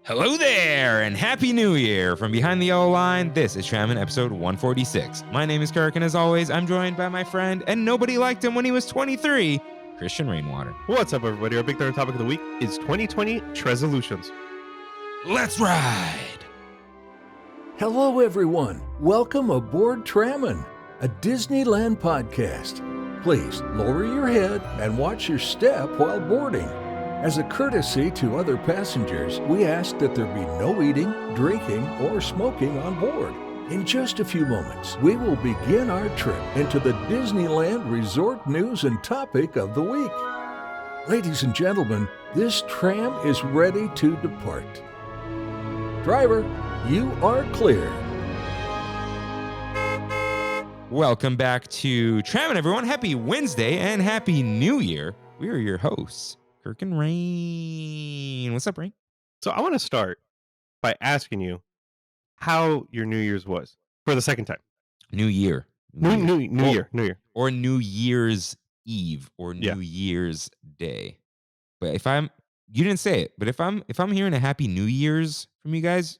Hello there, and Happy New Year! From behind the yellow line, this is Trammin, episode 146. My name is Kirk, and as always, I'm joined by my friend, and nobody liked him when he was 23, Christian Rainwater. What's up, everybody? Our big third topic of the week is 2020 Tresolutions. Let's ride! Hello, everyone. Welcome aboard Trammin, a Disneyland podcast. Please lower your head and watch your step while boarding. As a courtesy to other passengers, we ask that there be no eating, drinking, or smoking on board. In just a few moments, we will begin our trip into the Disneyland Resort news and topic of the week. Ladies and gentlemen, this tram is ready to depart. Driver, you are clear. Welcome back to Trammin, everyone. Happy Wednesday and Happy New Year. We are your hosts, Kirk and Rain. What's up, Rain? So I want to start by asking you how your New Year's was for the second time. New Year. New Year. Or New Year's Eve or New Year's Day. But you didn't say it, but if I'm hearing a Happy New Year's from you guys,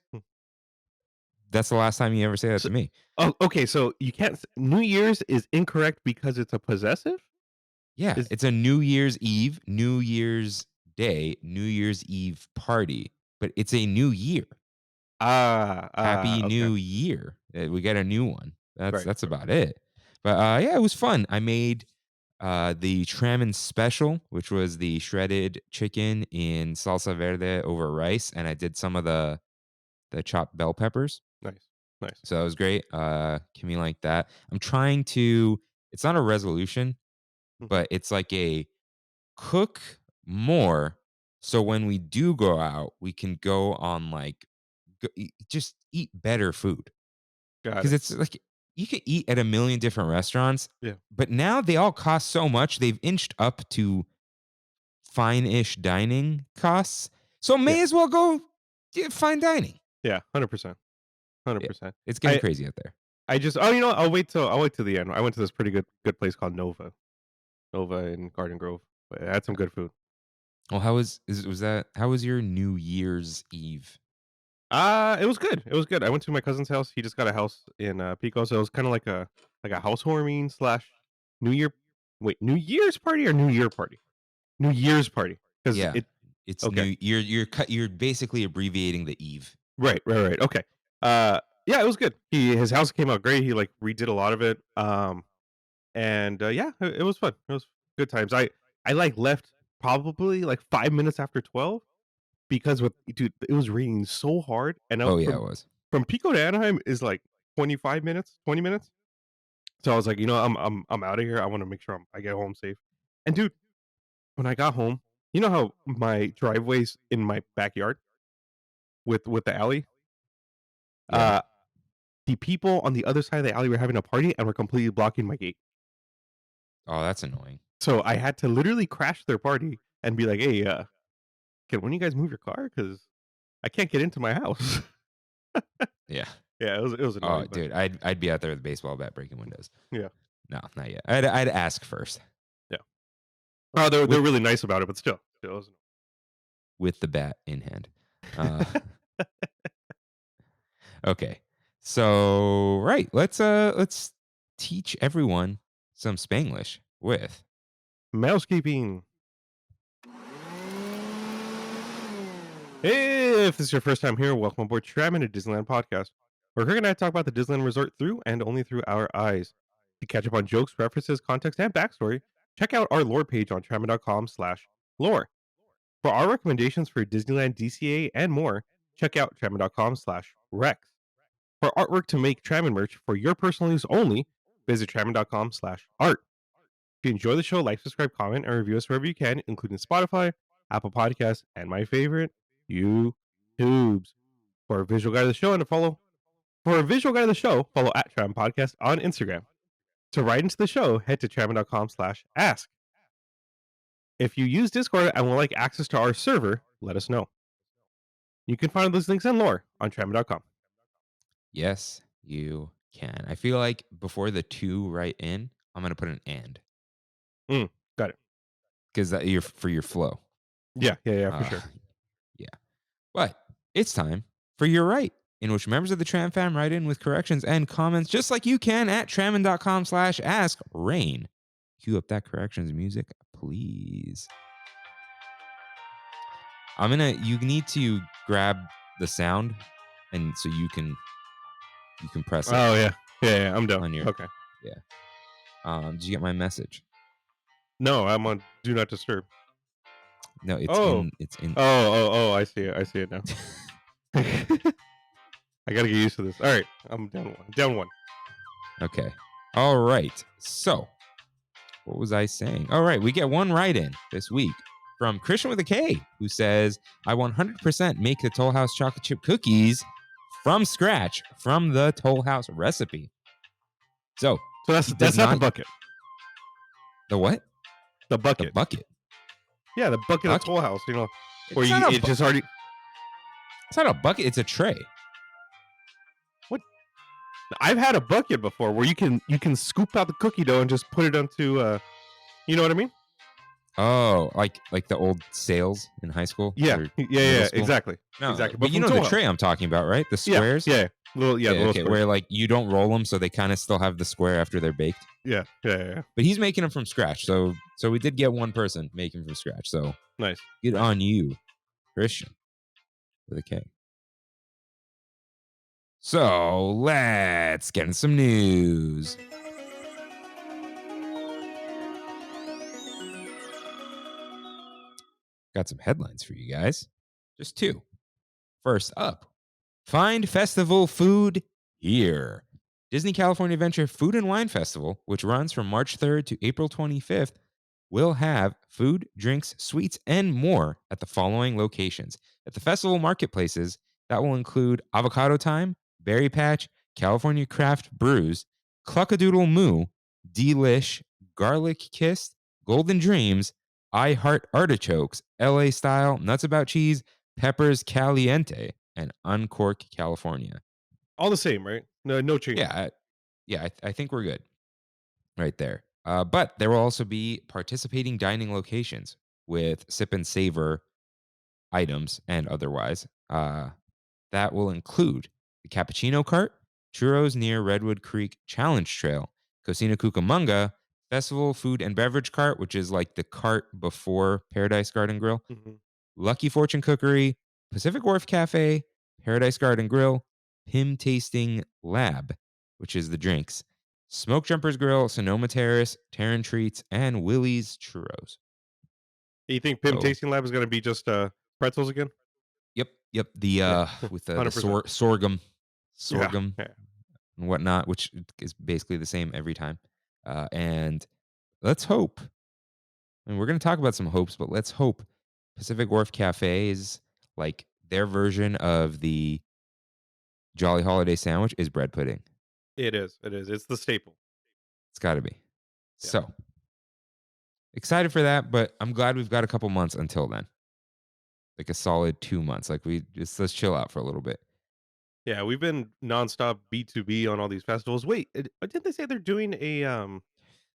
that's the last time you ever say that to me. Oh, okay. So you can't. New Year's is incorrect because it's a possessive? Yeah, it's a New Year's Eve, New Year's Day, New Year's Eve party, but it's a new year. Happy New Year. We got a new one. That's about it. But yeah, it was fun. I made the Trammin special, which was the shredded chicken in salsa verde over rice, and I did some of the chopped bell peppers. Nice. So it was great. Kimmy liked that. I'm trying to. It's not a resolution, but it's like a cook more. So when we do go out, we can go on just eat better food. Because it's like you could eat at a million different restaurants. Yeah. But now they all cost so much. They've inched up to fine-ish dining costs. So may as well go get fine dining. Yeah, 100%. 100%. It's getting crazy out there. I'll wait till the end. I went to this pretty good place called Nova in Garden Grove. But it had some good food. Well, how was your New Year's Eve? It was good. I went to my cousin's house. He just got a house in Pico, so it was kind of like a housewarming / New Year's party or New Year party? New Year's party. Yeah, it's okay. You're basically abbreviating the Eve. Right. Okay. Yeah, it was good. His house came out great. He redid a lot of it. It was fun. It was good times. I left probably 5 minutes after 12 because it was raining so hard. And it was. From Pico to Anaheim is 20 minutes. So I was like, I'm out of here. I want to make sure I get home safe. And dude, when I got home, you know how my driveway's in my backyard with the alley? Yeah. The people on the other side of the alley were having a party and were completely blocking my gate. Oh, that's annoying. So I had to literally crash their party and be like, hey, can one of you guys move your car? Because I can't get into my house. Yeah. Yeah, it was annoying. Oh, dude, I'd be out there with a baseball bat breaking windows. Yeah. No, not yet. I'd ask first. Yeah. Oh, they're really nice about it, but still it was with the bat in hand. Okay. So, right, let's teach everyone some Spanglish with mousekeeping. Hey, if this is your first time here, welcome aboard Trammin, a Disneyland podcast, where Kirk and I talk about the Disneyland Resort through and only through our eyes. To catch up on jokes, references, context, and backstory, check out our lore page on trammin.com/lore. For our recommendations for Disneyland, DCA, and more, check out trammin.com/recs. For artwork to make Trammin merch for your personal use only, visit trammin.com/art. If you enjoy the show, like, subscribe, comment, and review us wherever you can, including Spotify, Apple Podcasts, and my favorite, YouTubes. For a visual guide of the show follow at Tram Podcast on Instagram. To write into the show, head to trammin.com/ask. If you use Discord and would like access to our server, let us know. You can find those links and lore on trammin.com. Yes, you can. I feel like before the to right in, I'm going to put an and. Got it. Because for your flow. Yeah, for sure. Yeah. But It's time for You're Right, in which members of the TramFam write in with corrections and comments just like you can at trammin.com/askrain. Cue up that corrections music, please. You need to grab the sound, and so you can press it. Oh, yeah, I'm done. On your, Okay. yeah. Did you get my message? No, I'm on Do Not Disturb. No, it's Oh. in. Oh, I see it now. I gotta get used to this. All right, I'm down one. Okay. All right. So, what was I saying? All right, we get one write-in this week from Christian with a K, who says, I 100% make the Toll House chocolate chip cookies from scratch from the Toll House recipe. So that's not the bucket. The what? The bucket. The bucket. Yeah, the bucket of Toll House, where it's just already. It's not a bucket, it's a tray. What? I've had a bucket before where you can scoop out the cookie dough and just put it onto you know what I mean? Oh, like the old sales in high school? Yeah, exactly. No, exactly. But you know the tray I'm talking about, right? The squares? Yeah. Little okay, squares. where like you don't roll them, so they kind of still have the square after they're baked. Yeah. But he's making them from scratch, so we did get one person making from scratch. So nice. Good on you, Christian, with a K. So let's get into some news. Got some headlines for you guys. Just two. First up, find festival food here. Disney California Adventure Food and Wine Festival, which runs from March 3rd to April 25th, will have food, drinks, sweets, and more at the following locations. At the festival marketplaces, that will include Avocado Time, Berry Patch, California Craft Brews, Cluckadoodle Moo, Delish, Garlic Kiss, Golden Dreams, I Heart Artichokes, LA Style, Nuts About Cheese, Peppers Caliente, and Uncork California. All the same, right? No change. Yeah, I think we're good right there. But there will also be participating dining locations with sip and savor items and otherwise. That will include the Cappuccino Cart, Churros near Redwood Creek Challenge Trail, Cocina Cucamonga, Festival Food and Beverage Cart, which is like the cart before Paradise Garden Grill, Lucky Fortune Cookery, Pacific Wharf Cafe, Paradise Garden Grill, Pim Tasting Lab, which is the drinks, Smoke Jumpers Grill, Sonoma Terrace, Terran Treats, and Willie's Churros. You think Pim Tasting Lab is going to be just pretzels again? Yep. The with the sorghum and whatnot, which is basically the same every time. And let's hope. And we're going to talk about some hopes, but let's hope Pacific Wharf Cafe is like their version of the Jolly Holiday sandwich is bread pudding. It is. It's the staple. It's got to be. Yeah. So excited for that, but I'm glad we've got a couple months until then. Like a solid 2 months. Like let's chill out for a little bit. Yeah, we've been nonstop B2B on all these festivals. Wait, didn't they say they're doing a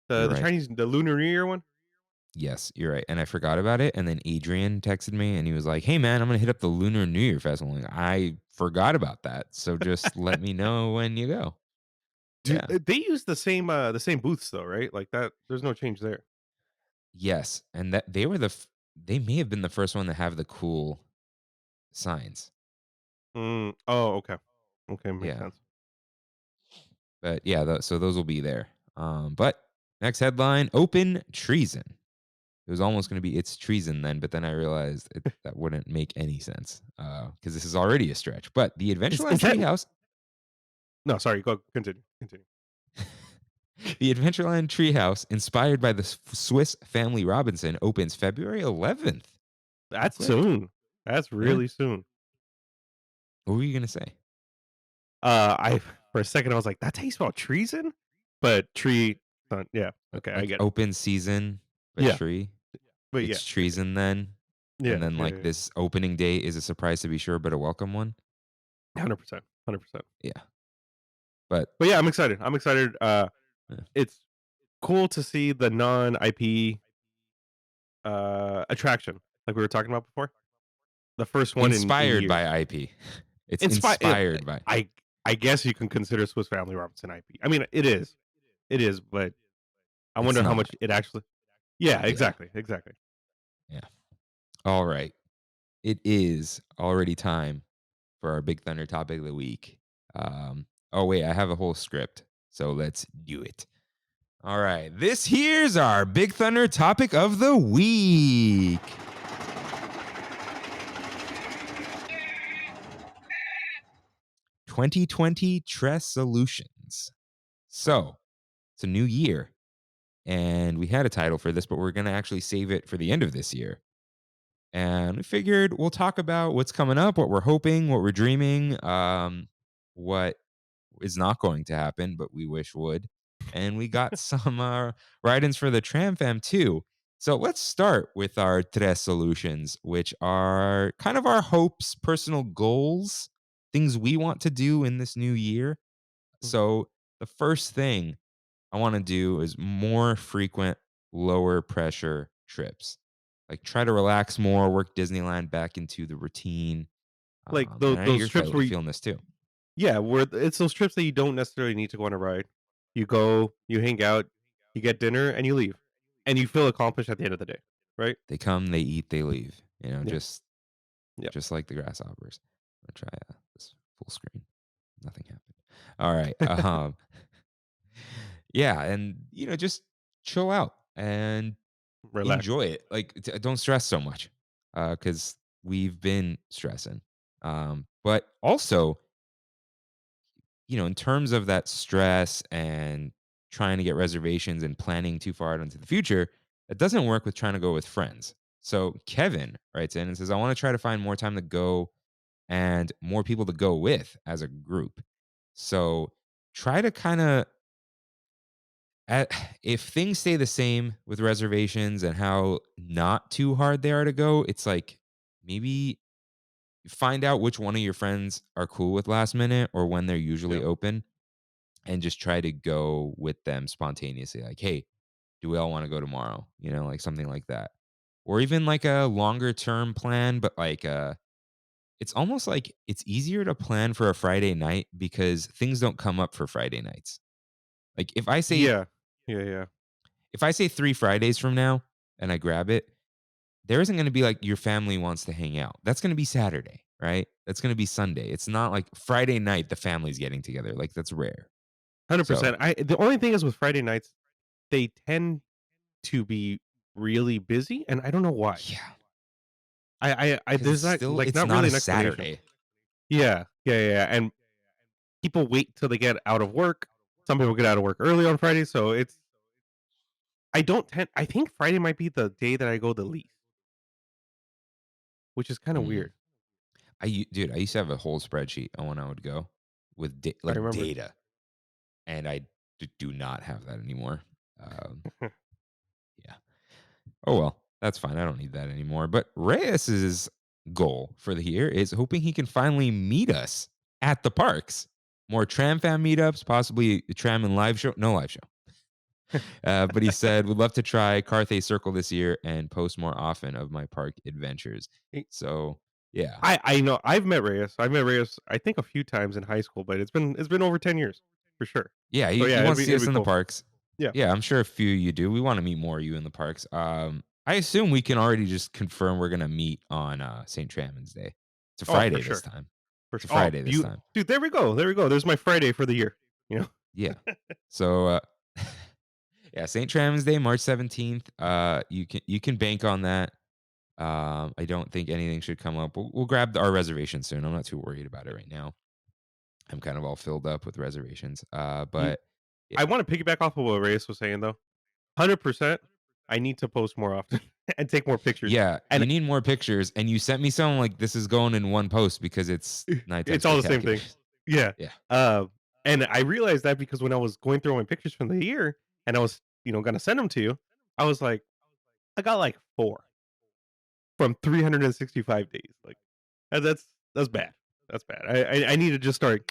the Chinese, the Lunar New Year one? Yes, you're right. And I forgot about it. And then Adrian texted me and he was like, hey man, I'm gonna hit up the Lunar New Year Festival. Like, I forgot about that. So just let me know when you go. Dude, they use the same booths though, right? Like that, there's no change there. Yes, and that they may have been the first one to have the cool signs. Oh, okay. Okay, makes sense. But yeah, so those will be there. But next headline: open treason. It was almost going to be it's treason then, but then I realized that wouldn't make any sense because this is already a stretch. But the Adventureland Treehouse. No, sorry. Go continue. The Adventureland Treehouse, inspired by the Swiss Family Robinson, opens February 11th. That's soon. That's really soon. What were you gonna say? For a second I was like, that's how you spell treason? But tree, yeah. Okay, like I get it. Open season, but tree. But it's treason then. Yeah. And then this opening day is a surprise to be sure, but a welcome one. 100%. Yeah. But yeah, I'm excited. It's cool to see the non-IP attraction like we were talking about before. The first one in Inspired years. by IP. It's inspired by. I guess you can consider Swiss Family Robinson IP. I mean, it is, but I It's wonder how not. much it actually. Yeah, exactly. Yeah. All right. It is already time for our Big Thunder topic of the week. Oh wait, I have a whole script, so let's do it. All right, this here's our Big Thunder topic of the week. "2020 Tresolutions." So, it's a new year, and we had a title for this, but we're going to actually save it for the end of this year. And we figured we'll talk about what's coming up, what we're hoping, what we're dreaming, what is not going to happen, but we wish would. And we got some write-ins for the TramFam too. So let's start with our Tresolutions, which are kind of our hopes, personal goals, things we want to do in this new year. So the first thing I want to do is more frequent, lower pressure trips. Like try to relax more, work Disneyland back into the routine. Like And I know those you're trips probably where feeling this too. where it's those trips that you don't necessarily need to go on a ride. You go, you hang out, you get dinner, and you leave, and you feel accomplished at the end of the day, right? They come, they eat, they leave. Yeah. Just like the grasshoppers. I'm gonna try this full screen. Nothing happened. All right. Yeah, and just chill out and Relax. enjoy it. Like don't stress so much, because we've been stressing. But also, in terms of that stress and trying to get reservations and planning too far out into the future, it doesn't work with trying to go with friends. So Kevin writes in and says, I want to try to find more time to go and more people to go with as a group. So try to kind of, if things stay the same with reservations and how not too hard they are to go, it's like maybe find out which one of your friends are cool with last minute or when they're usually Yeah. open and just try to go with them spontaneously. Like, hey, do we all want to go tomorrow? Like something like that. Or even like a longer term plan, but like it's almost like it's easier to plan for a Friday night because things don't come up for Friday nights. Like if I say Yeah. if I say 3 Fridays from now and I grab it, there isn't going to be like your family wants to hang out. That's going to be Saturday, right? That's going to be Sunday. It's not like Friday night the family's getting together. Like that's rare. 100%. The only thing is with Friday nights, they tend to be really busy, and I don't know why. Yeah. I 'Cause there's not still, like it's not not really a an explanation. Saturday. Yeah, and people wait till they get out of work. Some people get out of work early on Friday, so it's. I think Friday might be the day that I go the least, which is kind of Mm. weird. I used to have a whole spreadsheet on when I would go with I remember. data, and I do not have that anymore. Yeah. Oh well, that's fine. I don't need that anymore. But Reyes's goal for the year is hoping he can finally meet us at the parks. More TramFam meetups, possibly a Trammin live show. No live show. But he said, would love to try Carthay Circle this year and post more often of my park adventures. So, yeah. I know I've met Reyes. I think a few times in high school, but it's been over 10 years for sure. Yeah, he So, yeah, wants to see it'd us be in the cool. parks. Yeah. Yeah, I'm sure a few of you do. We want to meet more of you in the parks. I assume we can already just confirm we're going to meet on St. Trammin's Day. It's a Friday for this sure. time. For It's a sure. Friday this time. Dude, there we go. There's my Friday for the year. Yeah. So, yeah, St. Trammin's Day, March 17th. You can bank on that. I don't think anything should come up. We'll grab our reservation soon. I'm not too worried about it right now. I'm kind of all filled up with reservations. But yeah. I want to piggyback off of what Reyes was saying though. 100%. I need to post more often and take more pictures. Yeah, and you need more pictures. And you sent me some like this is going in one post because it's nighttime. It's all the same thing. Yeah. Yeah. And I realized that because when I was going through my pictures from the year and I was, gonna send them to you, I was like, I got like 4 from 365 days. Like that's bad. That's bad. I need to just start.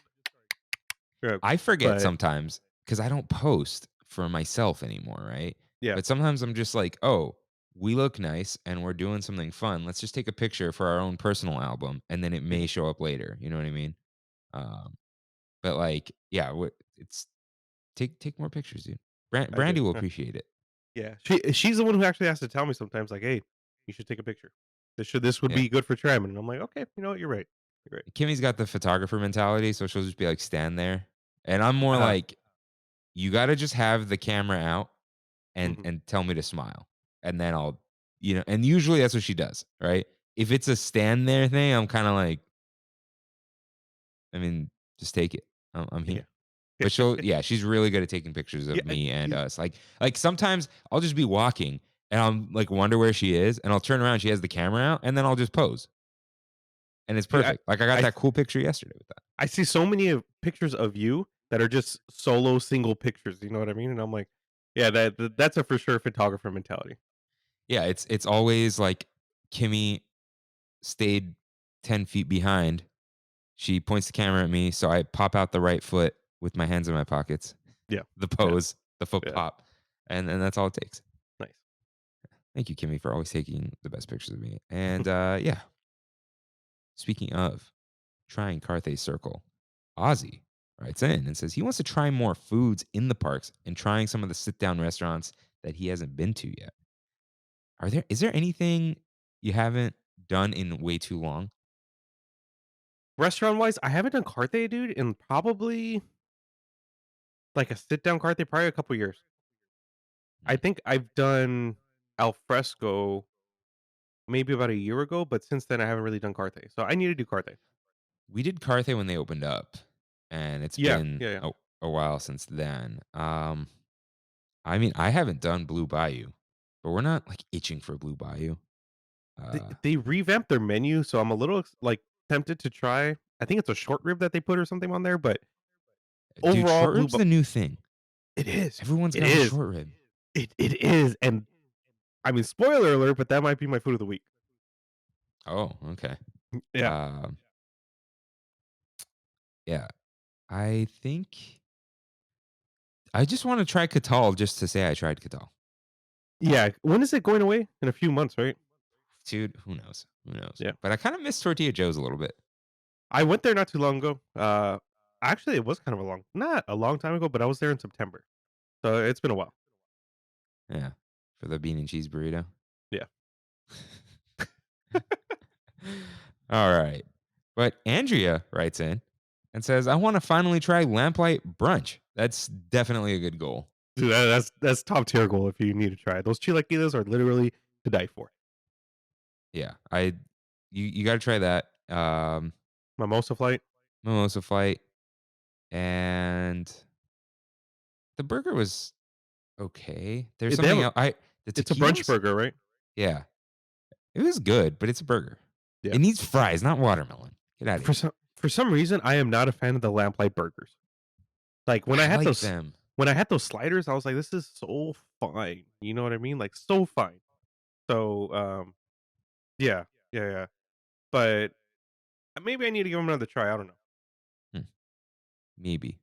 I forget sometimes because I don't post for myself anymore, right? Yeah. But sometimes I'm just like, oh, we look nice and we're doing something fun. Let's just take a picture for our own personal album, and then it may show up later. You know what I mean? Um, but like, yeah, it's take more pictures, dude. I do. Brandy will appreciate it. Yeah, she's the one who actually has to tell me sometimes, like, "Hey, you should take a picture. This would Yeah. be good for Trammin." And I'm like, "Okay, you know what? You're right. You're right." Kimmy's got the photographer mentality, so she'll just be like, stand there. And I'm more Uh, like, you got to just have the camera out and mhm. tell me to smile. And then I'll, and usually that's what she does, right? If it's a stand there thing, I'm kind of like, I mean, just take it. I'm Yeah. here. But yeah, she's really good at taking pictures Yeah, of me and she's us. Like sometimes I'll just be walking and I'm like wonder where she is, and I'll turn around, she has the camera out, and then I'll just pose. And it's dude, perfect. Like I got I that cool picture yesterday with that. I see so many of pictures of you that are just solo single pictures, you know what I mean? And I'm like, yeah, that's a for sure photographer mentality. Yeah, it's always like Kimmy stayed 10 feet behind. She points the camera at me, so I pop out the right foot with my hands in my pockets. Yeah. The Yeah. pose, the foot Yeah. pop. And that's all it takes. Nice. Thank you, Kimmy, for always taking the best pictures of me. And yeah. Speaking of trying Carthay Circle, Ozzy writes in and says he wants to try more foods in the parks and trying some of the sit-down restaurants that he hasn't been to yet. Is there anything you haven't done in way too long? Restaurant wise, I haven't done Carthay, dude, in probably like a sit down Carthay, probably a couple years. I Mm. think I've done al fresco maybe about a year ago, but since then I haven't really done Carthay. So I need to do Carthay. We did Carthay when they opened up, and it's Yeah, been yeah, yeah. a while since then. I mean, I haven't done Blue Bayou, but we're not like itching for Blue Bayou. Uh, They revamped their menu, so I'm a little like tempted to try. I think it's a short rib that they put or something on there, but dude, overall, short rib's the new thing. it is. Everyone's It got a is. short rib. It is. And I mean, spoiler alert, but that might be my food of the week. Oh, okay. Yeah. Um, yeah, I think I just want to try Catal just to say I tried Catal. Yeah. When is it going away? In a few months, right? Dude, who knows? Who knows? Yeah. But I kind of miss Tortilla Joe's a little bit. I went there not too long ago. Actually, it was kind of not a long time ago, but I was there in September. So it's been a while. Yeah, for the bean and cheese burrito. Yeah. All right. But Andrea writes in and says, I want to finally try lamplight brunch. That's definitely a good goal. Dude, that's top tier goal if you need to try it. Those chilaquiles are literally to die for. Yeah. You got to try that. Mimosa flight. Mimosa flight. And the burger was okay. There's They have something a- else. It's a brunch burger, right? Yeah. It was good, but it's a burger. Yeah. It needs fries, not watermelon. Get out of here. For some reason, I am not a fan of the lamplight burgers. Like when I had like them. when I had those sliders, I was like, this is so fine. You know what I mean? Like so fine. So yeah, yeah, yeah. But maybe I need to give them another try. I don't know. Maybe.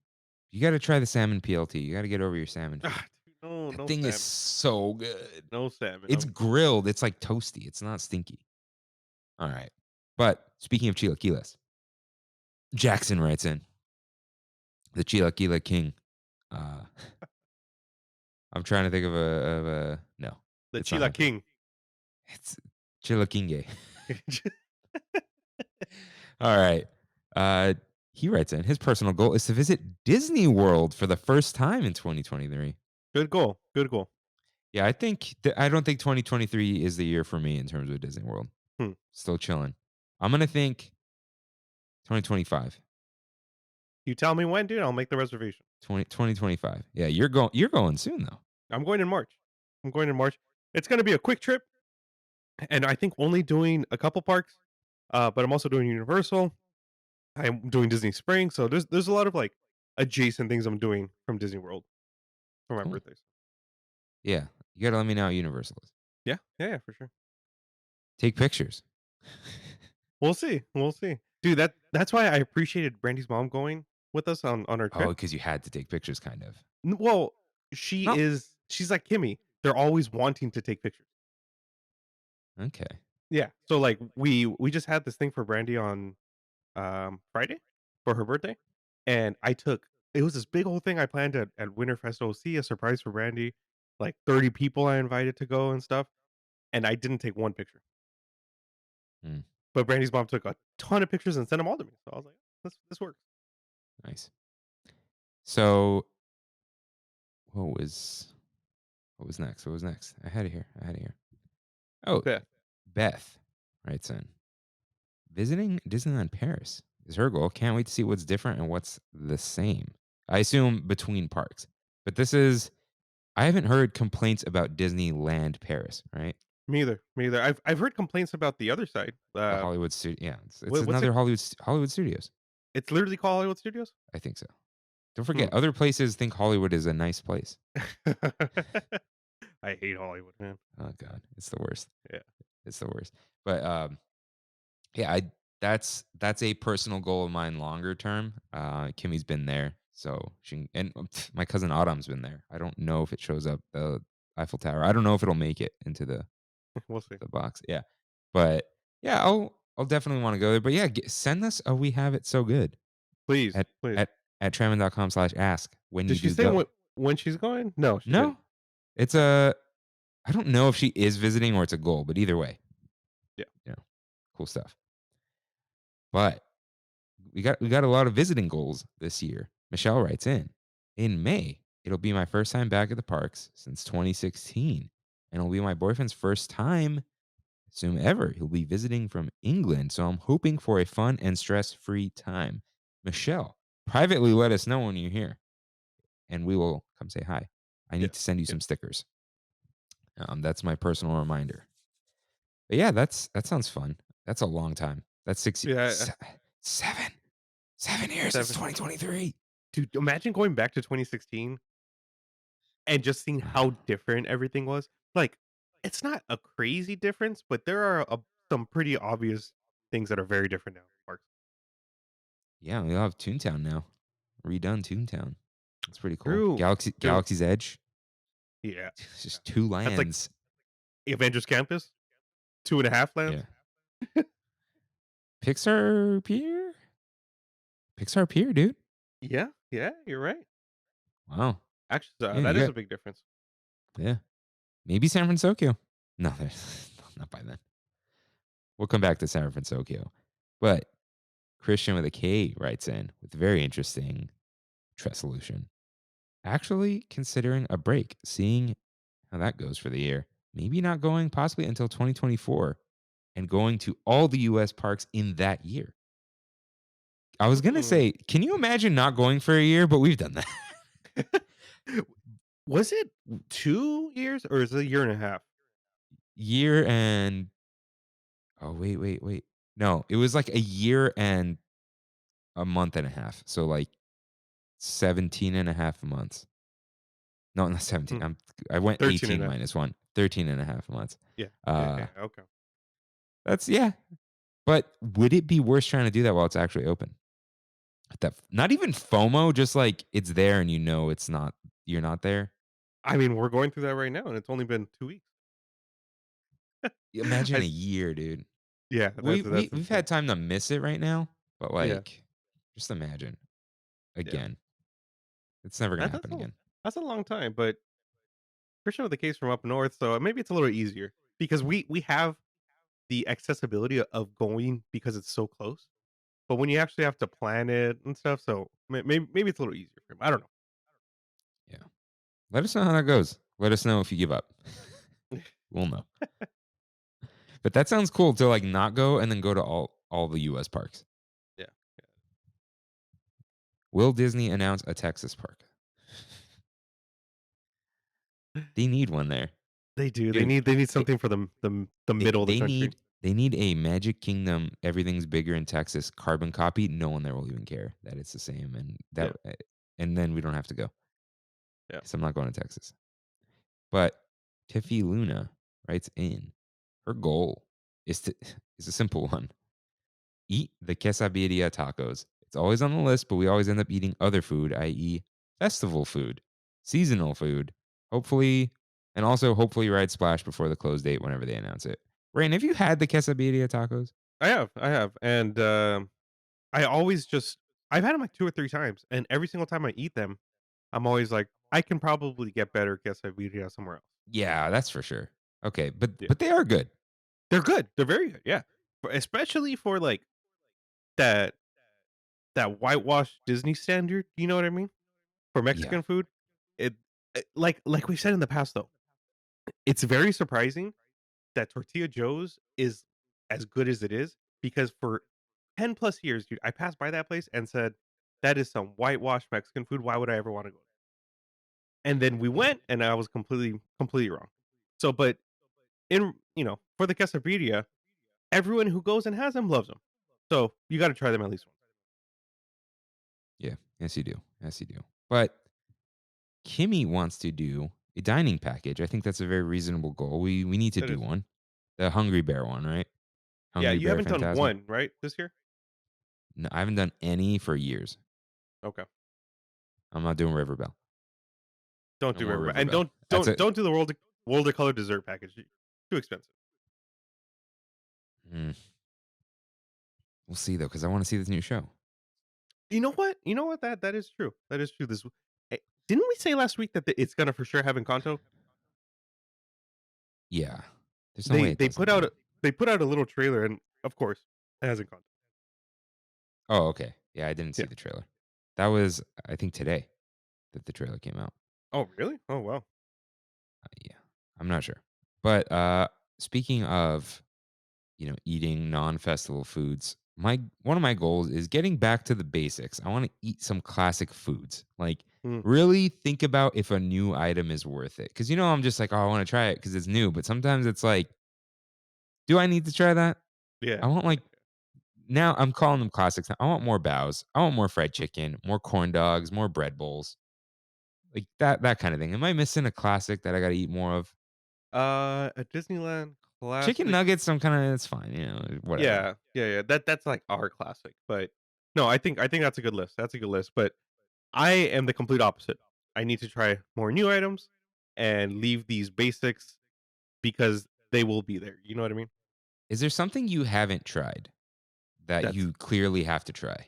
You got to try the salmon PLT. You got to get over your salmon feet. Dude, no, That no thing salmon. is so good. No salmon. It's grilled. It's like toasty. It's not stinky. All right. But speaking of chilaquiles, Jackson writes in the Chilaquila King. I'm trying to think of a no. The it's not Chila happening. King. It's Chilakinge. All right. He writes in his personal goal is to visit Disney World for the first time in 2023. Good goal. Good goal. Yeah, I don't think 2023 is the year for me in terms of Disney World. Still chilling. I'm gonna think 2025. You tell me when, dude. I'll make the reservation. 2025. Yeah, you're going soon though. I'm going in March. It's going to be a quick trip, and I think only doing a couple parks. But I'm also doing Universal. I'm doing Disney Springs, so there's a lot of like adjacent things I'm doing from Disney World for my Cool. birthdays. Yeah, you gotta let me know how Universal is. Yeah, for sure. Take pictures. We'll see, dude. That's why I appreciated Brandy's mom going with us on our trip. Oh, because you had to take pictures, kind of. Well, she's like Kimmy. They're always wanting to take pictures. Okay. Yeah. So like we just had this thing for Brandy on Friday for her birthday, and it was this big old thing I planned at Winterfest OC, a surprise for Brandy, like 30 people I invited to go and stuff, and I didn't take one picture. Mm, But Brandy's mom took a ton of pictures and sent them all to me. So I was like, this works. nice. So what was what was next? What was next? I had it here. Oh, Beth. Beth writes in. Visiting Disneyland Paris is her goal. Can't wait to see what's different and what's the same. I assume between parks. But I haven't heard complaints about Disneyland Paris, right? Me either. Me either. I've heard complaints about the other side. The Hollywood studio. Yeah, it's What's it? another Hollywood Studios. It's literally called Hollywood Studios. I think so. Don't Hmm. forget, other places think Hollywood is a nice place. I hate Hollywood, man. Oh God, it's the worst. Yeah. It's the worst. But yeah, that's a personal goal of mine longer term. Kimmy's been there, so my cousin Autumn's been there. I don't know if it shows up the Eiffel Tower. I don't know if it'll make it into the We'll see. box. Yeah, but yeah, I'll definitely want to go there. But yeah, send us a We Have It So Good Please, at please. at trammin.com/ask when Did you she do say go. when she's going? No, she No, didn't. it's a. I don't know if she is visiting or it's a goal, but either way, Yeah. cool stuff. But we got a lot of visiting goals this year. Michelle writes in May, it'll be my first time back at the parks since 2016, and it'll be my boyfriend's first time, assume ever. He'll be visiting from England, so I'm hoping for a fun and stress-free time. Michelle, privately let us know when you're here, and we will come say hi. I need Yes. to send you Yes. some stickers. That's my personal reminder. But yeah, that sounds fun. That's a long time. That's 6 Yeah. 7 years. It's 2023. Dude, imagine going back to 2016 and just seeing how different everything was. Like, it's not a crazy difference, but there are some pretty obvious things that are very different now in parks. Yeah, we all have Toontown now. Redone Toontown. That's pretty cool. True. Galaxy's Edge. Yeah. It's just 2 That's like lands. Avengers Campus, 2.5 lands. Yeah. Pixar Pier? Pixar Pier, dude. Yeah, you're right. Wow. Actually, Yeah, that is a big difference. Yeah. Maybe San Francisco. No, not by then. We'll come back to San Francisco. But Christian with a K writes in with a very interesting Tresolution. Actually considering a break, seeing how that goes for the year. Maybe not going possibly until 2024 and going to all the US parks in that year. I was going to say, can you imagine not going for a year? But we've done that. Was it 2 years or is it a year and a half? Year and oh, wait. No, it was like a year and a month and a half. So like 17 and a half months. No, not 17. I went 18 minus 1. 13 and a half months. Yeah. Okay. That's But would it be worse trying to do that while it's actually open? Not even FOMO, just like it's there and you're not there. I mean, we're going through that right now, and it's only been 2 weeks. Imagine a year, dude. Yeah, We've had time to miss it right now, but Yeah. just imagine again. It's never gonna happen again. That's a long time, but Christian with the case from up north, so maybe it's a little easier because we have the accessibility of going because it's so close. But when you actually have to plan it and stuff, so maybe it's a little easier for him. I don't know. Yeah. Let us know how that goes. Let us know if you give up. We'll know. But that sounds cool to like not go and then go to all the US parks. Yeah. Will Disney announce a Texas park? They need one there. They do. Dude, they need something for the middle of the country. They need a Magic Kingdom, everything's bigger in Texas carbon copy. No one there will even care that it's the same and then we don't have to go. Yeah. Because I'm not going to Texas. But Tiffy Luna writes in, her goal is a simple one. Eat the quesadilla tacos. It's always on the list, but we always end up eating other food, i.e. festival food, seasonal food, hopefully ride Splash before the close date whenever they announce it. Rain, have you had the quesadilla tacos? I have, and I always just I've had them like 2 or 3 times, and every single time I eat them, I'm always like, I can probably get better quesadilla somewhere else. Yeah, that's for sure. Okay, Yeah. but they are good. They're good. They're very good. Yeah. Especially for like that that whitewashed Disney standard, you know what I mean? For Yeah. Mexican food, like we said in the past though, it's very surprising that Tortilla Joe's is as good as it is because for 10 plus years, dude, I passed by that place and said, that is some whitewashed Mexican food. Why would I ever want to go? And then we Yeah. went and I was completely wrong. So, but for the quesadilla, everyone who goes and has them loves them. So you got to try them at least once. Yeah. Yes, you do. Yes, you do. But Kimmy wants to do a dining package. I think that's a very reasonable goal. We need to That do is. one. The Hungry Bear one, right? Yeah, Hungry you Bear haven't done Phantasma. one, right, this year? No, I haven't done any for years. Okay. I'm not doing River Bell. Don't No do more River River and Bell. That's it. don't do the World of Color dessert package. Too expensive. Mm. We'll see though, because I want to see this new show. You know what? You know what? That is true. That is true. Didn't we say last week that it's gonna for sure have Encanto? Yeah. There's no way it They doesn't. they put out a little trailer, and of course, it has Encanto. Oh, okay. Yeah, I didn't see Yeah. the trailer. That was, I think, today that the trailer came out. Oh, really? Oh, wow. Yeah, I'm not sure. But speaking of, eating non-festival foods, one of my goals is getting back to the basics. I want to eat some classic foods. Like Mm, really think about if a new item is worth it. Because I'm just like, oh, I want to try it because it's new. But sometimes it's like, do I need to try that? yeah. I want like now I'm calling them classics. I want more bows. I want more fried chicken, more corn dogs, more bread bowls. Like that kind of thing. Am I missing a classic that I got to eat more of? A Disneyland Chicken classic. nuggets, I'm kinda it's fine, whatever. Yeah. That's like our classic, but no, I think that's a good list. That's a good list, but I am the complete opposite. I need to try more new items and leave these basics because they will be there. You know what I mean? Is there something you haven't tried that That's you clearly have to try?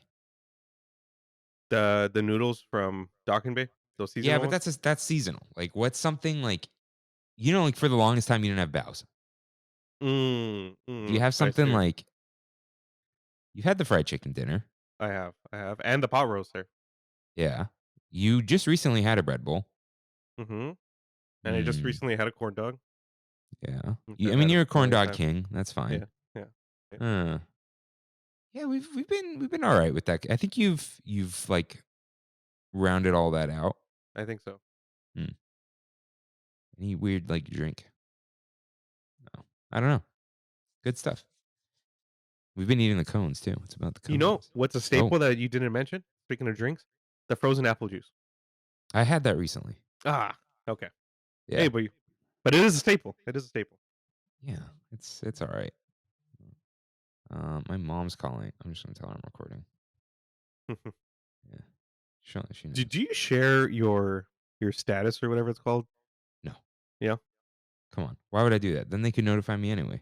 the noodles from Dock and Bay, those Yeah, seasonal but ones. that's seasonal. Like, what's something like like, for the longest time, you didn't have bows. Do you have I something see. like you had the fried chicken dinner. I have, and the pot roast there. Yeah. You just recently had a bread bowl. Mm-hmm. And I just Mm, recently had a corn dog, yeah. which You I I've mean, had you're a a corn million dog times. king. That's fine. Yeah, yeah, yeah. Uh, yeah, we've been alright with that. I think you've, like, rounded all that out. I think so. Mm. Any weird, like, drink? No. I don't know. Good stuff. We've been eating the cones too. It's about the You know cones. what's a Oh, staple that you didn't mention? Speaking of drinks, the frozen apple juice. I had that recently. Ah, okay. Yeah. Hey, but it is a staple. It is a staple. Yeah. It's all right. My mom's calling. I'm just gonna tell her I'm recording. Yeah. She knows. Did you share your status or whatever it's called? No. Yeah, Come on. Why would I do that? Then they could notify me anyway.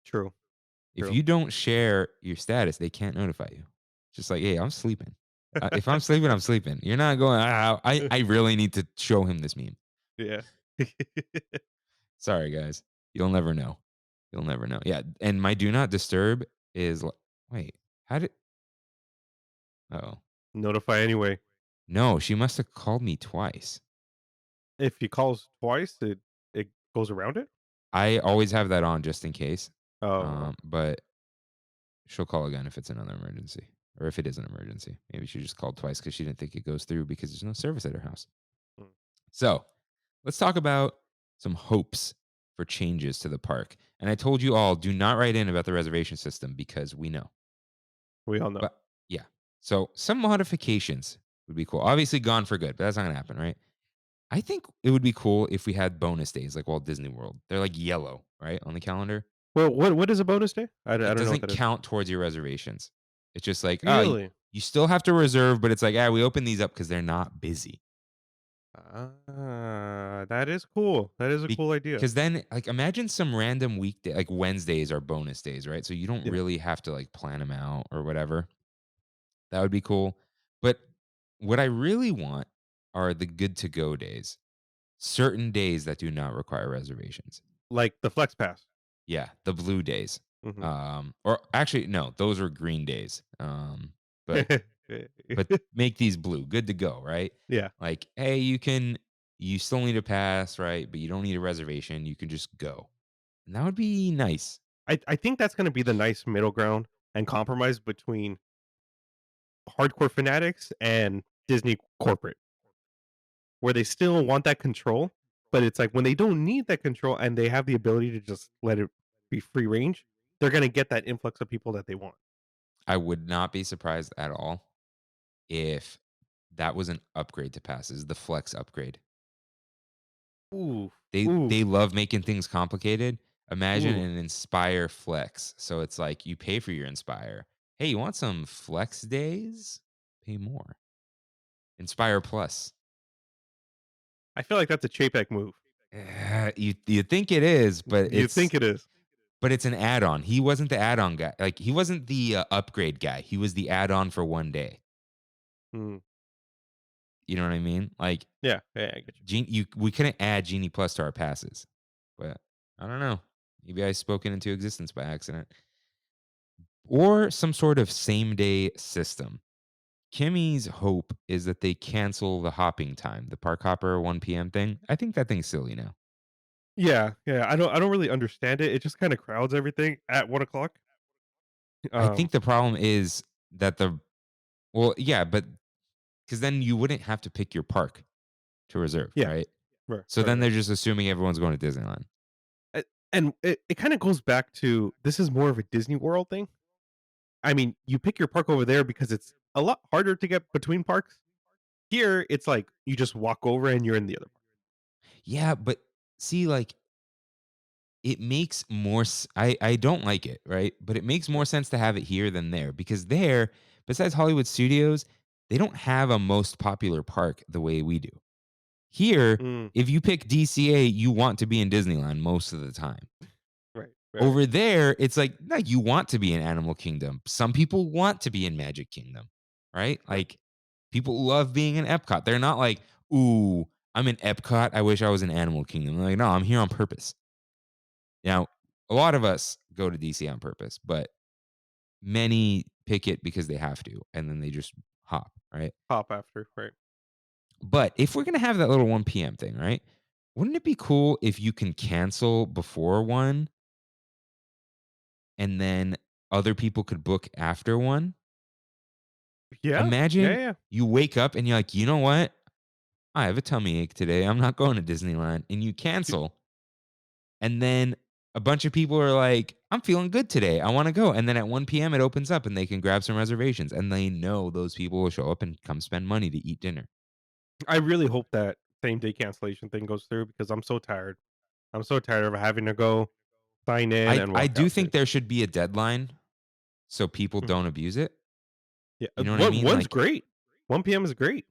true, If true. you don't share your status, they can't notify you. Just like, hey, I'm sleeping. If I'm sleeping, I'm sleeping. You're not going. I really need to show him this meme. Yeah. Sorry, guys. You'll never know. You'll never know. Yeah, and my do not disturb is wait, how did oh. Notify anyway. No, she must have called me twice. If he calls twice, it goes around it. I always have that on just in case. Oh, But she'll call again if it's another emergency. Or if it is an emergency. Maybe she just called twice because she didn't think it goes through because there's no service at her house. mm, So let's talk about some hopes for changes to the park. And I told you all, do not write in about the reservation system because we know. we all know. But yeah. So some modifications would be cool. Obviously gone for good, but that's not going to happen, right? I think it would be cool if we had bonus days like Walt Disney World. They're like yellow, right, on the calendar. Well, what is a bonus day? I It don't know what doesn't that is. count towards your reservations. It's just like, oh, Really? you still have to reserve, but it's like, we open these up because they're not busy. That is cool. That is a cool idea. Because then, like, imagine some random weekday, like Wednesdays are bonus days, right? So you don't Yeah. really have to like plan them out or whatever. That would be cool. But what I really want are the good to go days, certain days that do not require reservations. Like the Flex Pass. Yeah, the blue days. Mhm. Or actually, no, those are green days. But make these blue, good to go, right? Yeah. Like, hey, you still need a pass, right? But you don't need a reservation. You can just go. And that would be nice. I think that's gonna be the nice middle ground and compromise between hardcore fanatics and Disney corporate, where they still want that control, but it's like when they don't need that control and they have the ability to just let it be free range, they're gonna get that influx of people that they want. I would not be surprised at all if that was an upgrade to passes, the flex upgrade. Ooh, They ooh, love making things complicated. Imagine ooh. an Inspire Flex. So it's like you pay for your Inspire. Hey, you want some flex days? Pay more. Inspire Plus. I feel like that's a Chapek move. You think it is, but You think it is. it's an add-on. He wasn't the add-on guy. Like he wasn't the upgrade guy. He was the add-on for one day. Mm. You know what I mean? Like Yeah, yeah, I get you. We couldn't add Genie Plus to our passes, but I don't know. Maybe I spoke it into existence by accident, or some sort of same day system. Kimmy's hope is that they cancel the hopping time, the park hopper 1 p.m. thing. I think that thing's silly now. Yeah, yeah. I don't really understand it. It just kind of crowds everything at 1 o'clock. I Um, think the problem is that yeah, but because then you wouldn't have to pick your park to reserve, yeah, right? right, So right, then right. they're just assuming everyone's going to Disneyland. And it kind of goes back to this is more of a Disney World thing. I mean, you pick your park over there because it's a lot harder to get between parks. Here, it's like you just walk over and you're in the other park. Yeah, but see, like it makes more I don't like it, right? But it makes Yeah. more sense to have it here than there because there, besides Hollywood Studios, they don't have a most popular park the way we do. Here, Mm, if you pick DCA, you want to be in Disneyland most of the time. right, right, Over there, it's like no, you want to be in Animal Kingdom. Some people want to be in Magic Kingdom, right? right. Like people love being in Epcot. They're not like, "Ooh, I'm in Epcot. I wish I was in Animal Kingdom." They're like, "No, I'm here on purpose." Now, a lot of us go to DC on purpose, but many pick it because they have to, and then they just hop, right? Pop after, right? But if we're gonna have that little 1 p.m. thing, right? Wouldn't it be cool if you can cancel before one and then other people could book after one? Yeah, yeah, Imagine yeah. you wake up and you're like, you know what? I have a tummy ache today. I'm not going to Disneyland. And you cancel. And then a bunch of people are like, I'm feeling good today. I want to go. And then at 1 p.m., it opens up and they can grab some reservations. And they know those people will show up and come spend money to eat dinner. I really hope that same day cancellation thing goes through because I'm so tired. I'm so tired of having to go sign in and I walk do out. think there should be a deadline so people Mhm. don't abuse it. Yeah, You know what I mean? one's Like, great. 1 p.m. is great.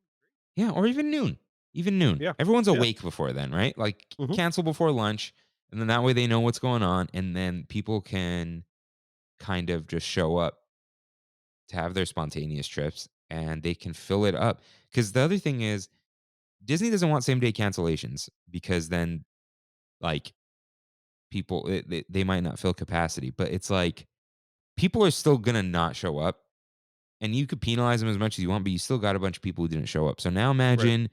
yeah, or even noon. Even noon. Yeah, Everyone's yeah. awake before then, right? Like, Mhm. cancel before lunch. And then that way they know what's going on. And then people can kind of just show up to have their spontaneous trips and they can fill it up. Because the other thing is, Disney doesn't want same day cancellations because then, like, people, they might not fill capacity. But it's like, people are still going to not show up. And you could penalize them as much as you want, but you still got a bunch of people who didn't show up. So now Right. imagine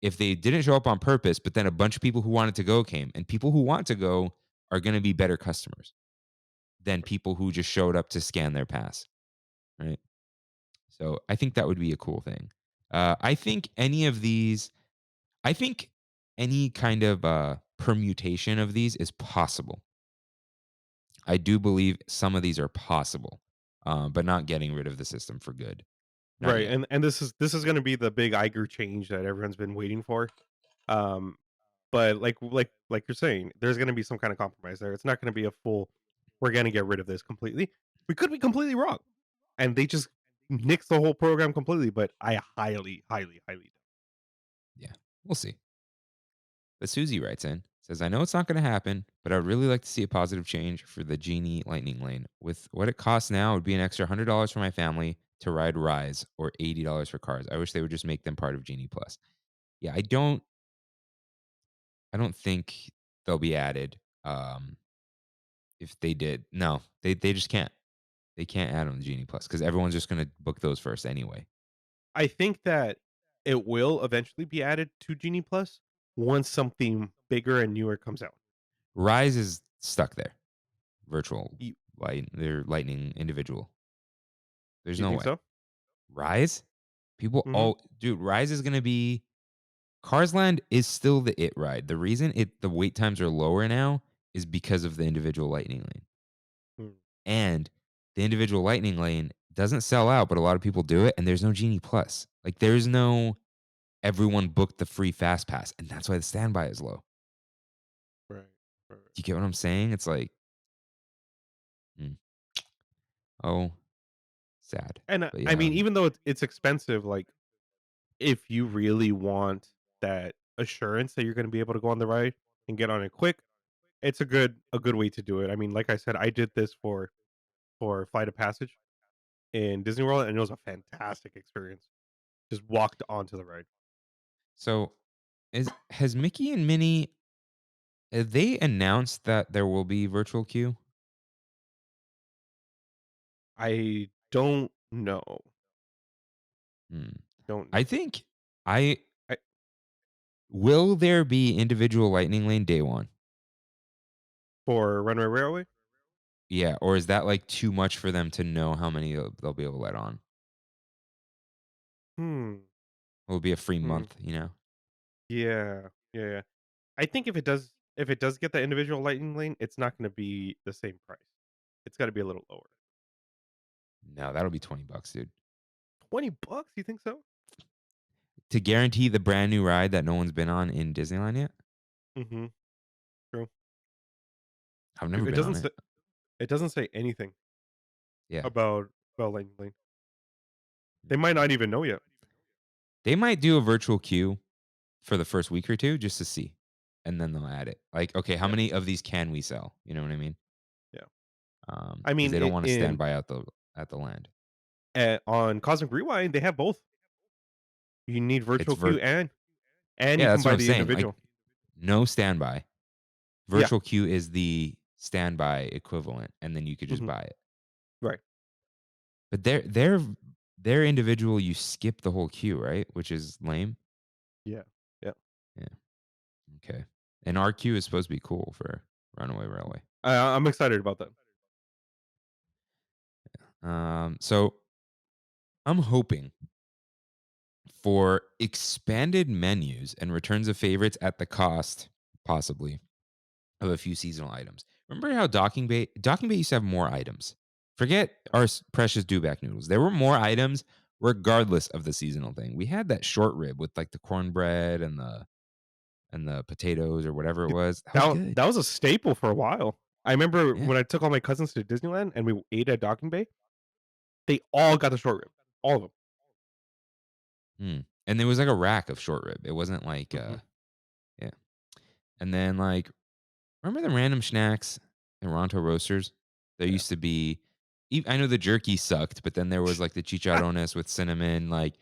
if they didn't show up on purpose, but then a bunch of people who wanted to go came, and people who want to go are going to be better customers than people who just showed up to scan their pass, right? So I think that would be a cool thing. I think I think any kind of permutation of these is possible. I do believe some of these are possible, but not getting rid of the system for good. Not Right. yet. And this is going to be the big Iger change that everyone's been waiting for. Um but like you're saying, there's going to be some kind of compromise there. It's not going to be a full we're going to get rid of this completely. We could be completely wrong. And they just nix the whole program completely, but I highly highly highly Yeah, we'll see. But Susie writes in, says, I know it's not going to happen, but I would really like to see a positive change for the Genie Lightning Lane. With what it costs now, it would be an extra $100 for my family to ride Rise or $80 for cars. I wish they would just make them part of Genie Plus. Yeah, I don't think they'll be added. If they did, no, they just can't. They can't add them to Genie Plus because everyone's just going to book those first anyway. I think that it will eventually be added to Genie Plus once something bigger and newer comes out. Rise is stuck there. Virtual You their lightning individual. There's you no think way. so? Rise? People Mhm. all dude, Rise is gonna be Cars Land is still the it ride. The reason the wait times are lower now is because of the individual lightning lane. Mm, And the individual lightning lane doesn't sell out, but a lot of people do it, and there's no Genie Plus. Like there's no everyone booked the free fast pass, and that's why the standby is low. right, right. Do you get what I'm saying? It's like, mm, oh, sad. And, But I yeah, mean, even though it's expensive, like, if you really want that assurance that you're gonna be able to go on the ride and get on it quick, it's a good way to do it. I mean, like I said, I did this for Flight of Passage in Disney World, and it was a fantastic experience. Just walked onto the ride. so has Mickey and Minnie they announced that there will be virtual queue? I don't know. Hmm. Don't I know. think I I will there be individual lightning lane day one? For Runway Railway? Yeah, or is that like too much for them to know how many they'll be able to let on? Hmm, Will it be a free hmm. month, you know? Yeah, yeah, yeah. I think if it does get the individual lightning lane, it's not gonna be the same price. It's gotta be a little lower. No, that'll be $20, dude. $20? You think so? To guarantee the brand new ride that no one's been on in Disneyland yet? Mhm. True. I've True. never been on it. It doesn't say anything Yeah. about lightning lane. They might not even know yet. They might do a virtual queue for the first week or two just to see. And then they'll add it. Like, okay, how Yeah, many of these can we sell? You know what I mean? yeah. I Because mean, they don't want to stand in by out the land. on Cosmic Rewind, they have both. You need It's virtual queue and you yeah, can that's what buy I'm the saying. Like individual. no standby. Yeah. Virtual queue is the standby equivalent, and then you could just Mhm. buy it. Right. But their individual, you skip the whole queue, right? Which is lame. Yeah. Yeah. Yeah. Okay. And our queue is supposed to be cool for Runaway Railway. I'm excited about that. So I'm hoping for expanded menus and returns of favorites at the cost, possibly, of a few seasonal items. Remember how Docking Bay used to have more items. Forget our precious dewback noodles. There were more items regardless of the seasonal thing. We had that short rib with like the cornbread and the potatoes or whatever it Dude, was. That was that good. was a staple for a while. I remember Yeah. when I took all my cousins to Disneyland and we ate at Docking Bay, they all got the short rib. All of them. And there was like a rack of short rib. It wasn't like Mhm. yeah. And then like remember the random snacks at Ronto Roasters? There Yeah. used to be I know the jerky sucked, but then there was like the chicharrones with cinnamon. Like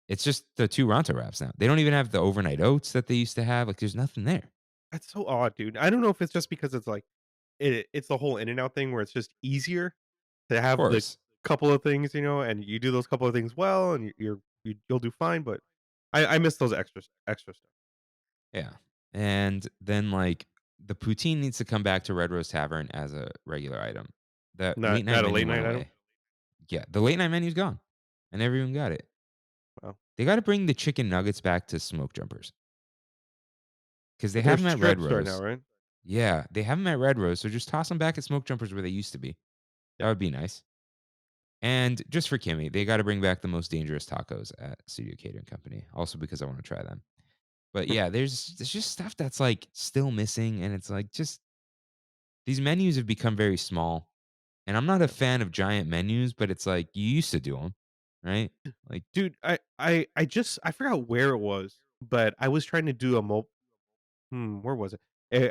it's just the two Ronto wraps now. They don't even have the overnight oats that they used to have. Like there's nothing there. That's so odd, dude. I don't know if it's just because it's like it's the whole in and out thing where it's just easier to Of have the course. couple of things, and you do those couple of things well, and you'll do fine. But I miss those extra stuff. Yeah. And then like the poutine needs to come back to Red Rose Tavern as a regular item. The late night Not a late menu went night item. away. Yeah, the late night menu's gone. And everyone got it. Wow. They got to bring the chicken nuggets back to Smoke Jumpers because they But have there's them at Red strips right now, Rose. right? Yeah, they have them at Red Rose, so just toss them back at Smoke Jumpers where they used to be. That Yeah. would be nice. And just for Kimmy, they got to bring back the most dangerous tacos at Studio Catering Company, also because I want to try them. But yeah, there's just stuff that's like still missing, and it's like just these menus have become very small. And I'm not a Yeah. fan of giant menus, but it's like you used to do them, right? Like Dude, I forgot where it was, but I was trying to do Where was it?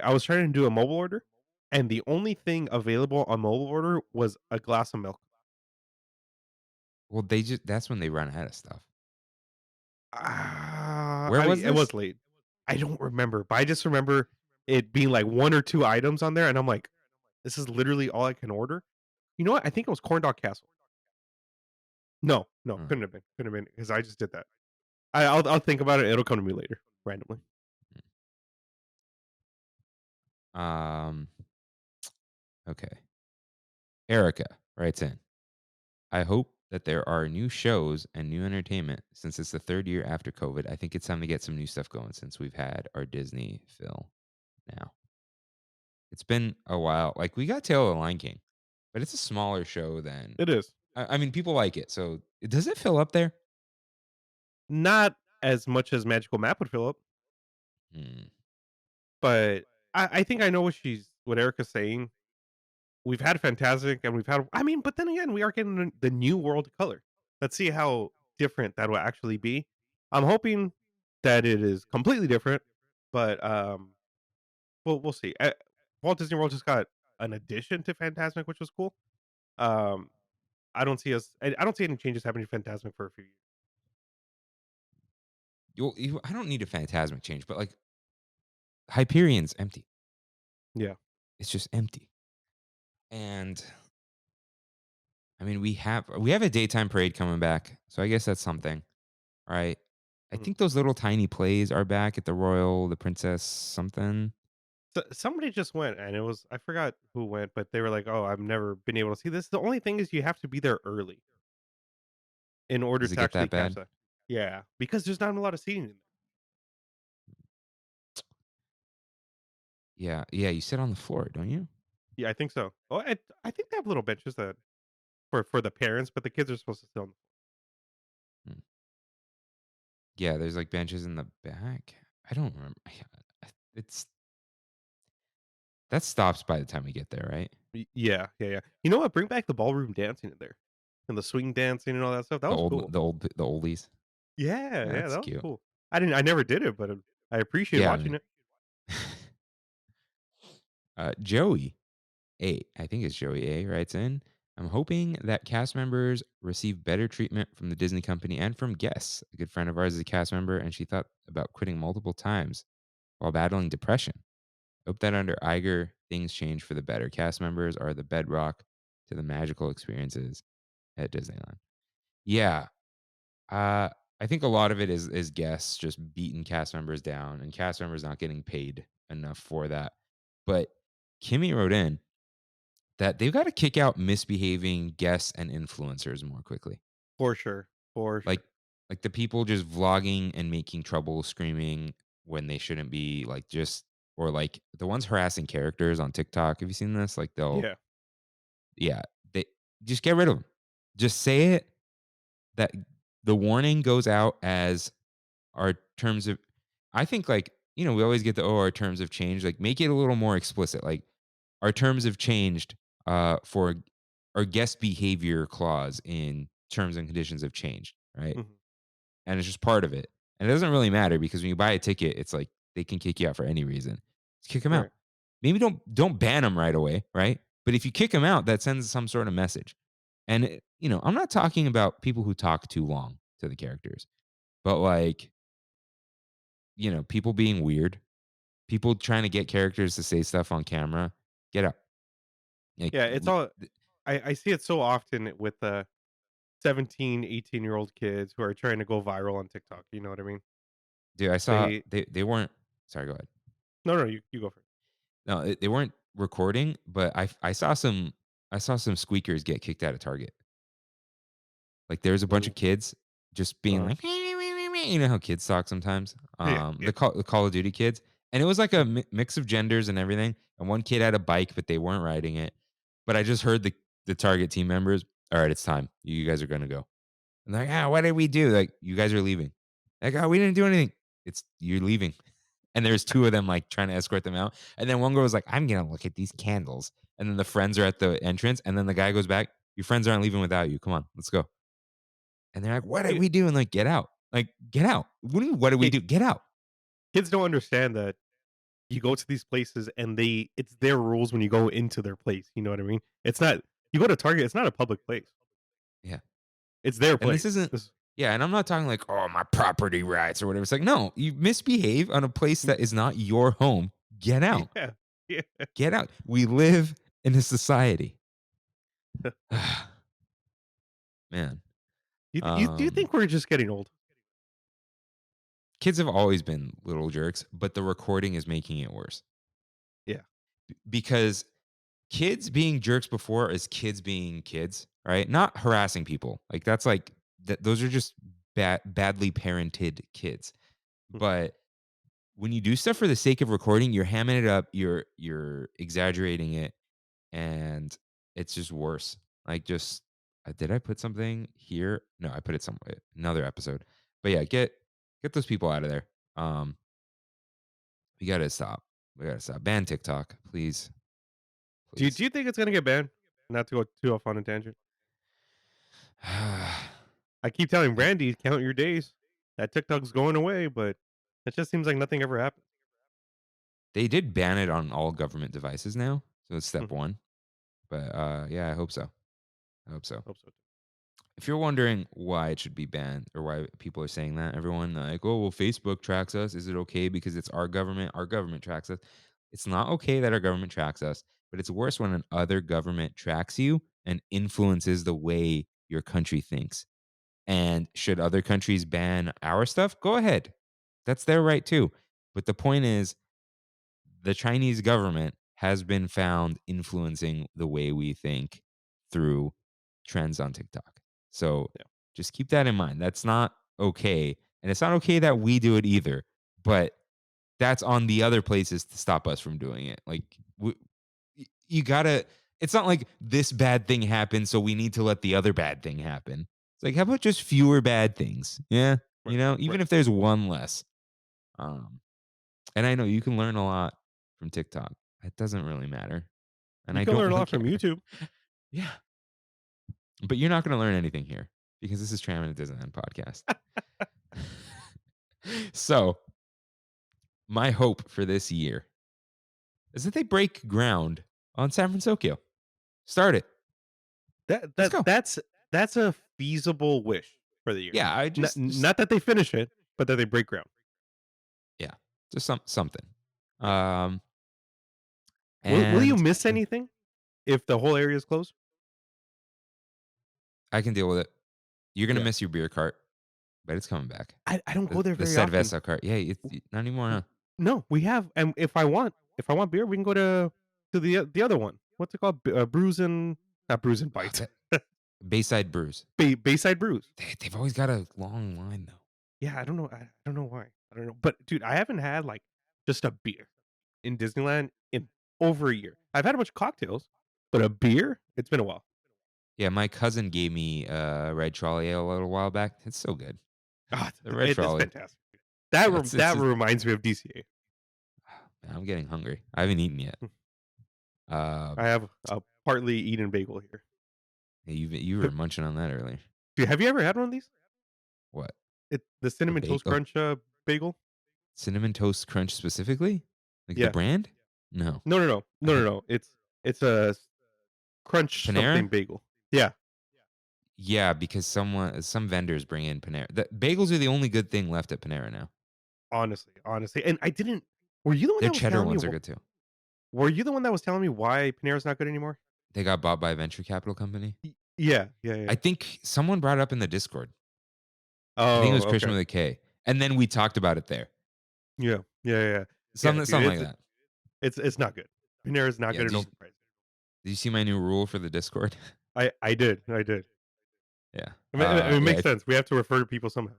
I was trying to do a mobile order, and the only thing available on mobile order was a glass of milk. Well, that's when they run out of stuff. Where I mean, was it this? was late. I don't remember, but I just remember it being like 1 or 2 items on there, and I'm like, "This is literally all I can order?" You know what? I think it was corn dog castle. No, no, Hmm. couldn't have been because I just did that. I'll think about it. It'll come to me later, randomly. Um, okay. Erica writes in, I hope that there are new shows and new entertainment since it's the third year after COVID. I think it's time to get some new stuff going since we've had our Disney fill now. It's been a while. Like we got Tale of the Lion King, but it's a smaller show than It is. I mean, people like it. So does it fill up there? Not as much as Magical Map would fill up, Hmm. but I think I know what Erica's saying. We've had Fantastic and we've had I mean, but then again, we are getting the new World of Color. Let's see how different that will actually be. I'm hoping that it is completely different, but, we'll see. Walt Disney World just got an addition to Fantasmic, which was cool. Um, I don't see any changes happening to Fantasmic for a few years. I don't need a Phantasmic change, but like Hyperion's empty. Yeah. It's just empty. And I mean, we have a daytime parade coming back, so I guess that's something, right? I Mhm. think those little tiny plays are back at the Royal, the Princess something. So somebody just went and it was I forgot who went, but they were like, "Oh, I've never been able to see this." The only thing is you have to be there early in order Does it to get actually that catch bad? that. Yeah, because there's not a lot of seating in there. Yeah, yeah. You sit on the floor, don't you? Yeah, I think so. Oh, I think they have little benches that for the parents, but the kids are supposed to sit on the Hmm. Yeah, there's like benches in the back. I don't remember. It's that stops by the time we get there, right? Yeah, yeah, yeah. You know what? Bring back the ballroom dancing in there, and the swing dancing and all that stuff. That The was old, cool. the oldies. Yeah, Yeah, yeah, that's that was cute. cool. I never did it, but, I appreciate Yeah, I watching mean, it. Joey A, I think it's Joey A, writes in, I'm hoping that cast members receive better treatment from the Disney company and from guests. A good friend of ours is a cast member, and she thought about quitting multiple times while battling depression. Hope that under Iger, things change for the better. Cast members are the bedrock to the magical experiences at Disneyland. Yeah, uh, I think a lot of it is guests just beating cast members down, and cast members not getting paid enough for that. But Kimmy wrote in that they've got to kick out misbehaving guests and influencers more quickly. For sure, for Like sure. like the people just vlogging and making trouble screaming when they shouldn't be, like just or like the ones harassing characters on TikTok. Have you seen this? Like they'll Yeah, yeah, they just get rid of them. Just say it that the warning goes out as our terms of I think like, we always get the our terms have changed. Like make it a little more explicit. Like our terms have changed for our guest behavior clause in terms and conditions have changed, right? mhm, And it's just part of it. And it doesn't really matter because when you buy a ticket, it's like they can kick you out for any reason. Just kick them out. right. Maybe don't ban them right away, right? But if you kick them out, that sends some sort of message. And I'm not talking about people who talk too long to the characters, but like, people being weird, people trying to get characters to say stuff on camera. Get out. Like, Yeah, it's all I see it so often with the 17, 18-year-old kids who are trying to go viral on TikTok, you know what I mean? dude, I saw They they weren't. Sorry, go ahead. no, you go first. No, they weren't recording, but I saw some squeakers get kicked out of Target. Like there was a bunch Ooh, of kids just being uh-huh. like, you know how kids talk sometimes. Yeah, yeah. The Call of Duty kids, and it was like a mix of genders and everything. And one kid had a bike, but they weren't riding it. But I just heard the Target team members. All right, it's time. You guys are gonna go. And like, what did we do? Like, you guys are leaving. Like, we didn't do anything. It's you're leaving. And there's two of them like trying to escort them out. And then one girl was like, I'm gonna look at these candles. And then the friends are at the entrance. And then the guy goes back, your friends aren't leaving without you. Come on, let's go. And they're like, what did Ki we do? And like, get out. Like, get out. What did we ki do? Get out. kids don't understand that you go to these places and it's their rules when you go into their place. You know what I mean? It's not you go to Target. It's not a public place. Yeah. It's their And this place. isn't, yeah. And I'm not talking like, oh, my property rights or whatever. It's like, no, you misbehave on a place that is not your home. Get out. Yeah, yeah. Get out. We live in a society. Man. Do you think we're just getting old? Kids have always been little jerks, but the recording is making it worse. Yeah. Because kids being jerks before is kids being kids, right? Not harassing people. Like that's like those are just badly parented kids. But when you do stuff for the sake of recording, you're hamming it up, you're exaggerating it, and it's just worse. Like just did I put something here? No, I put it somewhere. Another episode. But yeah, get those people out of there. We gotta stop. We gotta stop. Ban TikTok, please. Do Please. you think it's gonna get banned? Not to go too off on a tangent. I keep telling Brandy, count your days. That TikTok's going away, but it just seems like nothing ever happens. They did ban it on all government devices now, so it's step Mhm. one. But yeah, I hope so. I hope so. Hope so too. If you're wondering why it should be banned or why people are saying that, everyone like, oh well, Facebook tracks us. Is it okay because it's our government? Our government tracks us. It's not okay that our government tracks us, but it's worse when another government tracks you and influences the way your country thinks. And should other countries ban our stuff? Go ahead. That's their right too. But the point is, the Chinese government has been found influencing the way we think through trends on TikTok. So Yeah. just keep that in mind. That's not okay. And it's not okay that we do it either. But that's on the other places to stop us from doing it. Like, you gotta, it's not like this bad thing happened, so we need to let the other bad thing happen. It's like, how about just fewer bad things? Yeah. Right. Even Right. if there's one less. And I know you can learn a lot from TikTok. It doesn't really matter. And You I can don't learn a really lot from care. YouTube. Yeah. But you're not going to learn anything here because this is Trammin at Disneyland Podcast. So, my hope for this year is that they break ground on San Francisco. Start it. Let's go. That's a feasible wish for the year. Yeah, I just not that they finish it, but that they break ground. Yeah, just something. Will you And miss anything if the whole area is closed? I can deal with it. You're gonna Yeah. miss your beer cart, but it's coming back. I don't go there The very often. Cerveza cart. Yeah, it's not anymore. Huh? No, we have, and if I want beer, we can go to the other one. What's it called? Brews and not Brews and Bites. Bayside Brews. Bayside Brews. They've always got a long line though. Yeah, I don't know. I don't know why. I don't know. But dude, I haven't had like just a beer in Disneyland in over a year. I've had a bunch of cocktails, but a beer, it's been a while. Yeah, my cousin gave me Red Trolley a little while back. It's so good. Ah, The Red it's Trolley. fantastic. That It's reminds me of DCA. Man, I'm getting hungry. I haven't eaten yet. I have a partly eaten bagel here. You were munching on that earlier. Dude, have you ever had one of these? What? The cinnamon toast bagel? crunch bagel? Cinnamon Toast Crunch specifically? Like Yeah. the brand? No. No. It's a crunch Panera? something bagel. Yeah. Yeah, because some vendors bring in Panera. The bagels are the only good thing left at Panera now. Honestly. And I didn't. Were you the one Their that was cheddar telling ones me? are good too. Were you the one that was telling me why Panera's not good anymore? They got bought by a venture capital company. Yeah. I think someone brought it up in the Discord. Oh, I think it was Christian okay. with a K. And then we talked about it there. Yeah. Something dude, like that. It's not good. Panera's not Yeah, good at overpriced. Did you see my new rule for the Discord? I did. Yeah. I mean, it yeah, makes sense. We have to refer to people somehow.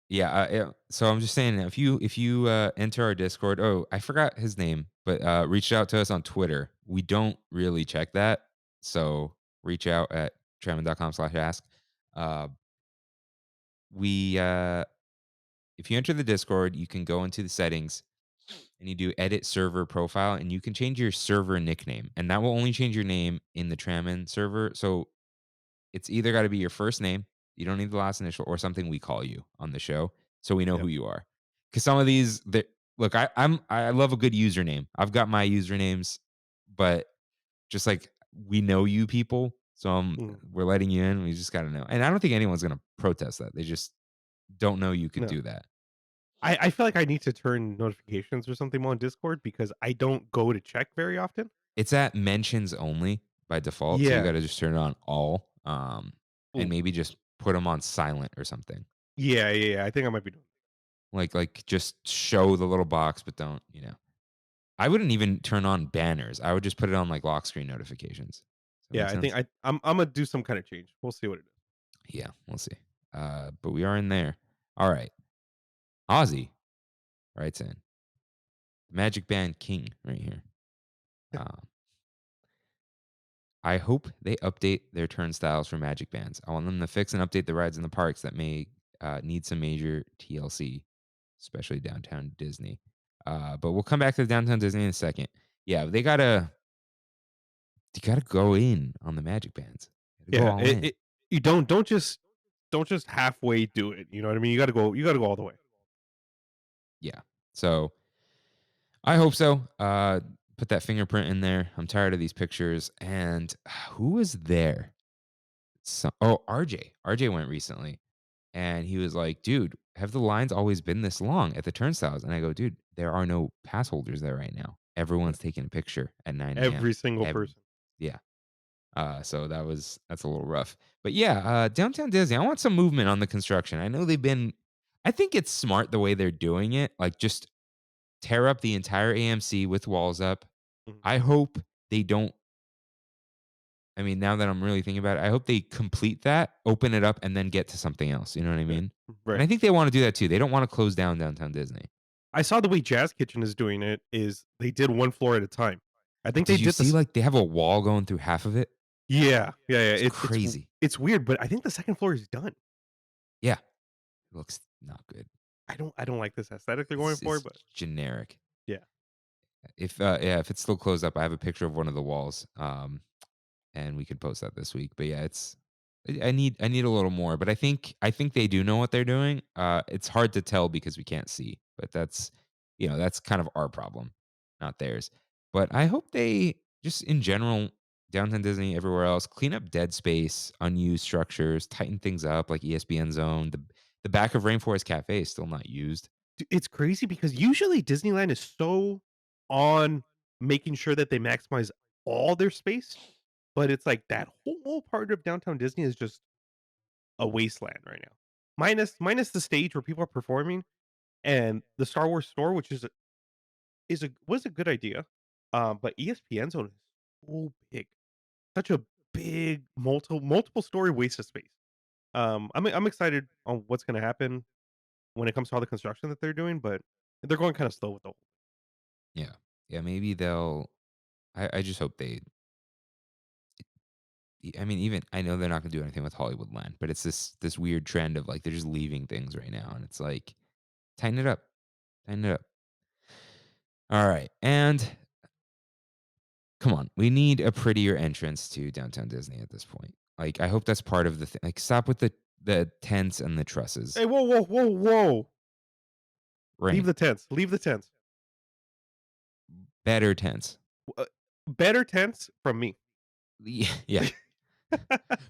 Yeah. So I'm just saying, if you enter our Discord, oh, I forgot his name, but reach out to us on Twitter. We don't really check that, so reach out at trammin.com/ask. If you enter the Discord, you can go into the settings and you do edit server profile, and you can change your server nickname, and that will only change your name in the Trammin server. So it's either got to be your first name, you don't need the last initial, or something we call you on the show, so we know Yep. who you are. Because some of these, look, I love a good username. I've got my usernames, but just like we know you people, so Mm, we're letting you in. We just got to know, and I don't think anyone's gonna protest that. They just don't know you could no. do that. I feel like I need to turn notifications or something on Discord because I don't go to check very often. It's at mentions only by default, so you Yeah. got to just turn it on all, and Ooh. maybe just put them on silent or something. Yeah. I think I might be doing. Like just show the little box, but don't. I wouldn't even turn on banners. I would just put it on like lock screen notifications. Does that Yeah, make I think sense? I'm gonna do some kind of change. We'll see what it is. Yeah, we'll see. But we are in there. All right. Ozzy writes in Magic Band King right here. Um, I hope they update their turnstiles for Magic Bands. I want them to fix and update the rides in the parks that may need some major TLC, especially downtown Disney. But we'll come back to downtown Disney in a second. Yeah, they gotta go in on the Magic Bands. Gotta go Yeah, all it, in. it you don't just halfway do it. You know what I mean? You gotta go all the way. Yeah. So I hope so. Put that fingerprint in there. I'm tired of these pictures. And who was there? RJ. RJ went recently, and he was like, "Dude, have the lines always been this long at the turnstiles?" And I go, "Dude, there are no pass holders there right now. Yeah. Everyone's taking a picture at 9 a.m. Every single Ev- person. yeah. So that's a little rough. But yeah, downtown Disney. I want some movement on the construction. I know they've been. I think it's smart the way they're doing it. Like just tear up the entire AMC with walls up. Mhm. I hope they don't. I mean, now that I'm really thinking about it, I hope they complete that, open it up, and then get to something else. You know what I Yeah. mean? And Right. I think they want to do that too. They don't want to close down downtown Disney. I saw the way Jazz Kitchen is doing it is they did one floor at a time. I think they Did you did see this. like they have a wall going through half of it? Yeah. It's crazy. It's weird, but I think the second floor is done. Yeah, it looks not good. I don't like this aesthetic they're going It's for, it's but generic. yeah. If it's still closed up, I have a picture of one of the walls. And we could post that this week. But yeah, I need a little more. But I think they do know what they're doing. It's hard to tell because we can't see. But that's kind of our problem, not theirs. But I hope they just in general, downtown Disney, everywhere else, clean up dead space, unused structures, tighten things up like ESPN Zone. The back of Rainforest Cafe is still not used. It's crazy because usually Disneyland is so on making sure that they maximize all their space, but it's like that whole part of downtown Disney is just a wasteland right now. Minus the stage where people are performing and the Star Wars store, which was a good idea. But ESPN Zone is so big, such a big multiple story waste of space. I'm excited on what's going to happen when it comes to all the construction that they're doing, but they're going kind of slow with the whole. Yeah. Yeah, maybe they'll I just hope they I mean, even I know they're not gonna do anything with Hollywoodland, but it's this weird trend of like they're just leaving things right now, and it's like tighten it up, tighten it up. All right, and come on, we need a prettier entrance to downtown Disney at this point. Like, I hope that's part of the thing. Like, stop with the tents and the trusses. Hey, whoa! Leave Rain, the tents. Leave the tents. better tents. Uh, Better tents from me. Yeah,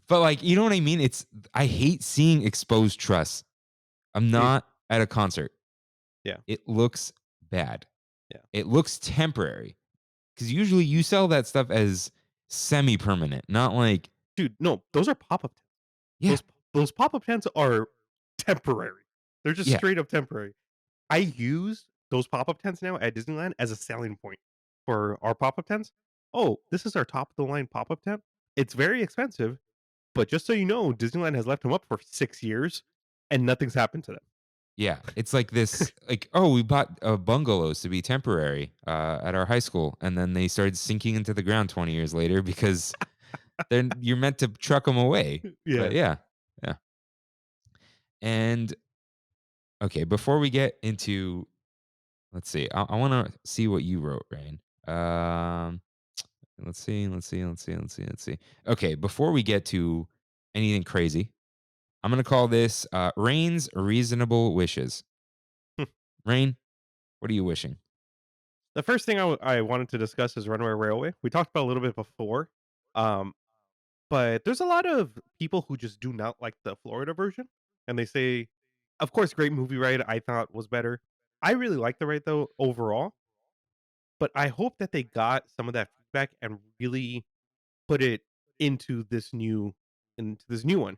but like, you know what I mean? I hate seeing exposed truss. I'm Me too. not at a concert. Yeah, It looks bad. yeah. It looks temporary. Because usually you sell that stuff as semi-permanent, not like Dude, no, those are pop-up tents. yeah, Those those pop-up tents are temporary. They're just yeah, straight up temporary. I use those pop-up tents now at Disneyland as a selling point for our pop-up tents. "Oh, this is our top of the line pop-up tent. It's very expensive, but just so you know, Disneyland has left them up for 6 years and nothing's happened to them." yeah. It's like this, like, oh, we bought bungalows to be temporary at our high school, and then they started sinking into the ground 20 years later because then you're meant to truck them away. But Yeah. yeah, yeah. And okay, before we get into, let's see, I want to see what you wrote, Rain. Um, let's see. Okay, before we get to anything crazy, I'm gonna call this Rain's reasonable wishes. Rain, What are you wishing? The first thing I wanted to discuss is Runaway Railway. We talked about it a little bit before, um, but there's a lot of people who just do not like the Florida version, and they say, of course, great movie ride. I thought was better. I really like the ride though overall, but I hope that they got some of that feedback and really put it into this new one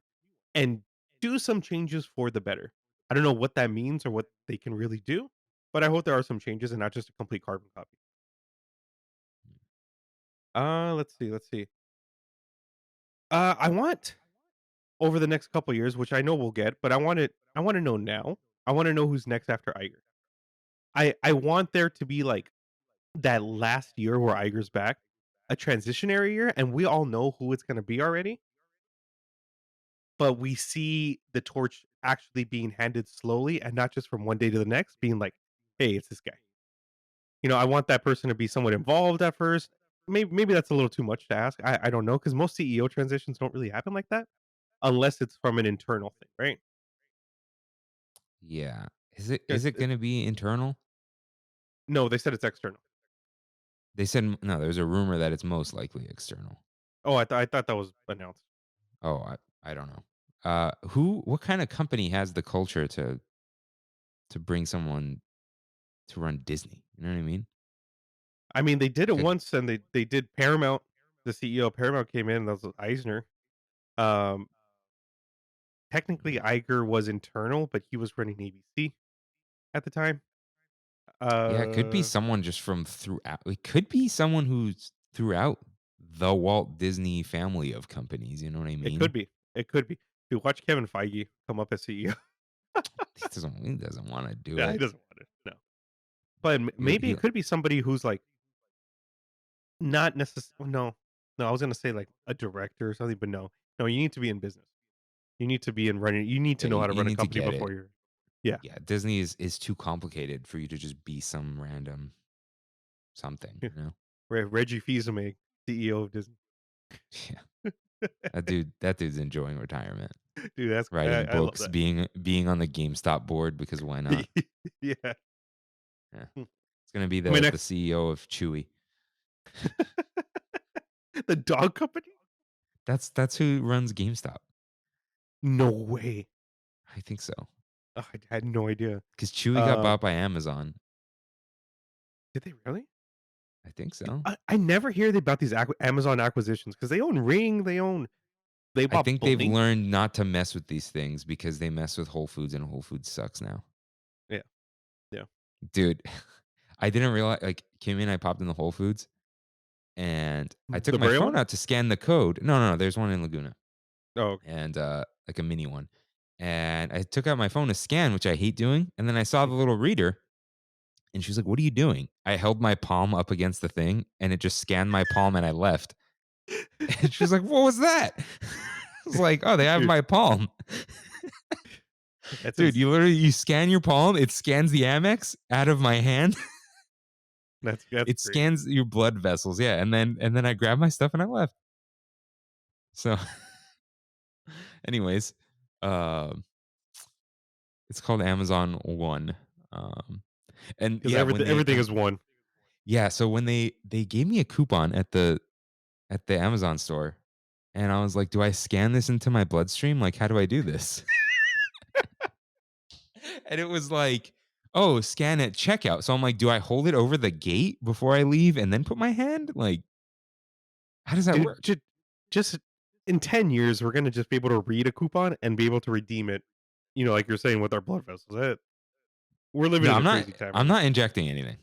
and do some changes for the better. I don't know what that means or what they can really do, but I hope there are some changes and not just a complete carbon copy. Let's see. I want over the next couple years, which I know we'll get, but I want to know now. I want to know who's next after Iger. I want there to be like that last year where Iger's back, a transitionary year, and we all know who it's going to be already, but we see the torch actually being handed slowly and not just from one day to the next, being like, "Hey, it's this guy." I want that person to be somewhat involved at first. Maybe that's a little too much to ask. I don't know because most CEO transitions don't really happen like that unless it's from an internal thing, right? Yeah. Is it 'Cause going to be internal? no, they said it's external. They said no. There's a rumor that it's most likely external. Oh, I thought that was announced. Oh, I don't know. What kind of company has the culture to bring someone to run Disney? You know what I mean? I mean, they did it Could once, and they did Paramount. The CEO of Paramount came in. That was Eisner. Um, Technically, Iger was internal, but he was running ABC at the time. Yeah, it could be Uh, someone just from throughout. It could be someone who's throughout the Walt Disney family of companies. You know what I it could mean? be. It could be. Dude, watch Kevin Feige come up as CEO. He doesn't want to do Yeah, he it. doesn't want it. No, but maybe He it could be somebody who's like not necessarily. No, no. I was gonna say like a director or something, but no, no. You need to be in business. You need to be in running. You need to yeah, know you, how to you run a need to company get it. before you're. Yeah, Yeah, Disney is too complicated for you to just be some random something. You know? Reggie Fils-Aimé, CEO of Disney. Yeah, that dude's enjoying retirement, Dude, that's writing I love books, that. being on the GameStop board because why not? Yeah. Yeah, Hmm. it's gonna be My the next CEO of Chewy. the dog company? That's who runs GameStop. No way. I think so. Oh, I had no idea. Because Chewy got Uh, bought by Amazon. did they really? I think so. I never hear about these Amazon acquisitions because they own Ring, they I bought think they've Blink. learned not to mess with these things because they mess with Whole Foods and Whole Foods sucks now. Yeah, yeah. Dude, I didn't realize like Kimmy and I popped in the Whole Foods and I took The my Bray phone one? out to scan the code. No, there's one in Laguna Oh, okay. and like a mini one. And I took out my phone to scan, which I hate doing, and then I saw the Mhm. little reader and she was like, "What are you doing?" I held my palm up against the thing and it just scanned my palm and I left. And she was like, "What was that?" I was like, "Oh, they have Dude, my palm." that's Dude, ins you scan your palm, it scans the Amex out of my hand. that's It crazy. scans your blood vessels, yeah, and then I grabbed my stuff and I left. So, anyways, um, it's called Amazon One. Um, and 'Cause yeah, everything is one. so when they gave me a coupon at the Amazon store, and I was like, "Do I scan this into my bloodstream? Like, how do I do this?" And it was like, "Oh, scan at checkout." So I'm like, "Do I hold it over the gate before I leave and then put my hand? Like, how does that Dude, work?" just in 10 years, we're gonna just be able to read a coupon and be able to redeem it, like you're saying with our blood vessels. We're living No, in I'm a not crazy time right I'm now. not injecting anything.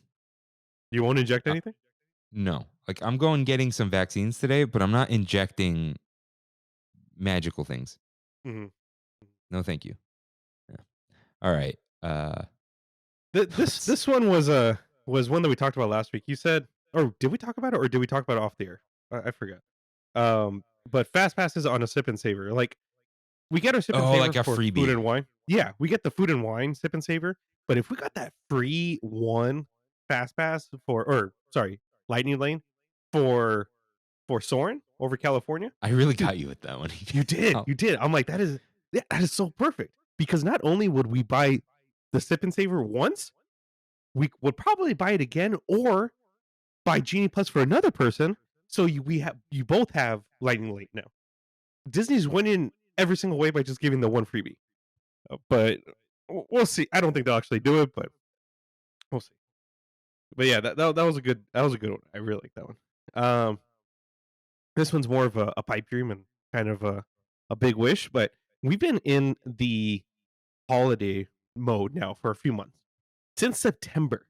You won't inject Uh, anything? no. Like, I'm going getting some vaccines today, but I'm not injecting magical things. Mhm. No, thank you. Yeah. All right. This Let's this one was one that we talked about last week. You said, or did we talk about it, or did we talk about it off the air? I forgot. But fast passes on a sip and savor. Like we get our sip and Oh, like savers a for food freebie. and wine. Yeah, we get the food and wine sip and savor. But if we got that free one fast pass or sorry, lightning lane for Soarin' over California, I really dude, got you with that one. you did, Oh, you did. I'm like, that is so perfect because not only would we buy the sip and savor once, we would probably buy it again or buy Genie Plus for another person. So you both have Lightning Lane now. Disney's winning every single way by just giving the one freebie. But we'll see. I don't think they'll actually do it, but we'll see. But yeah, that was a good one. I really like that one. This one's more of a pipe dream and kind of a big wish, but we've been in the holiday mode now for a few months. Since September,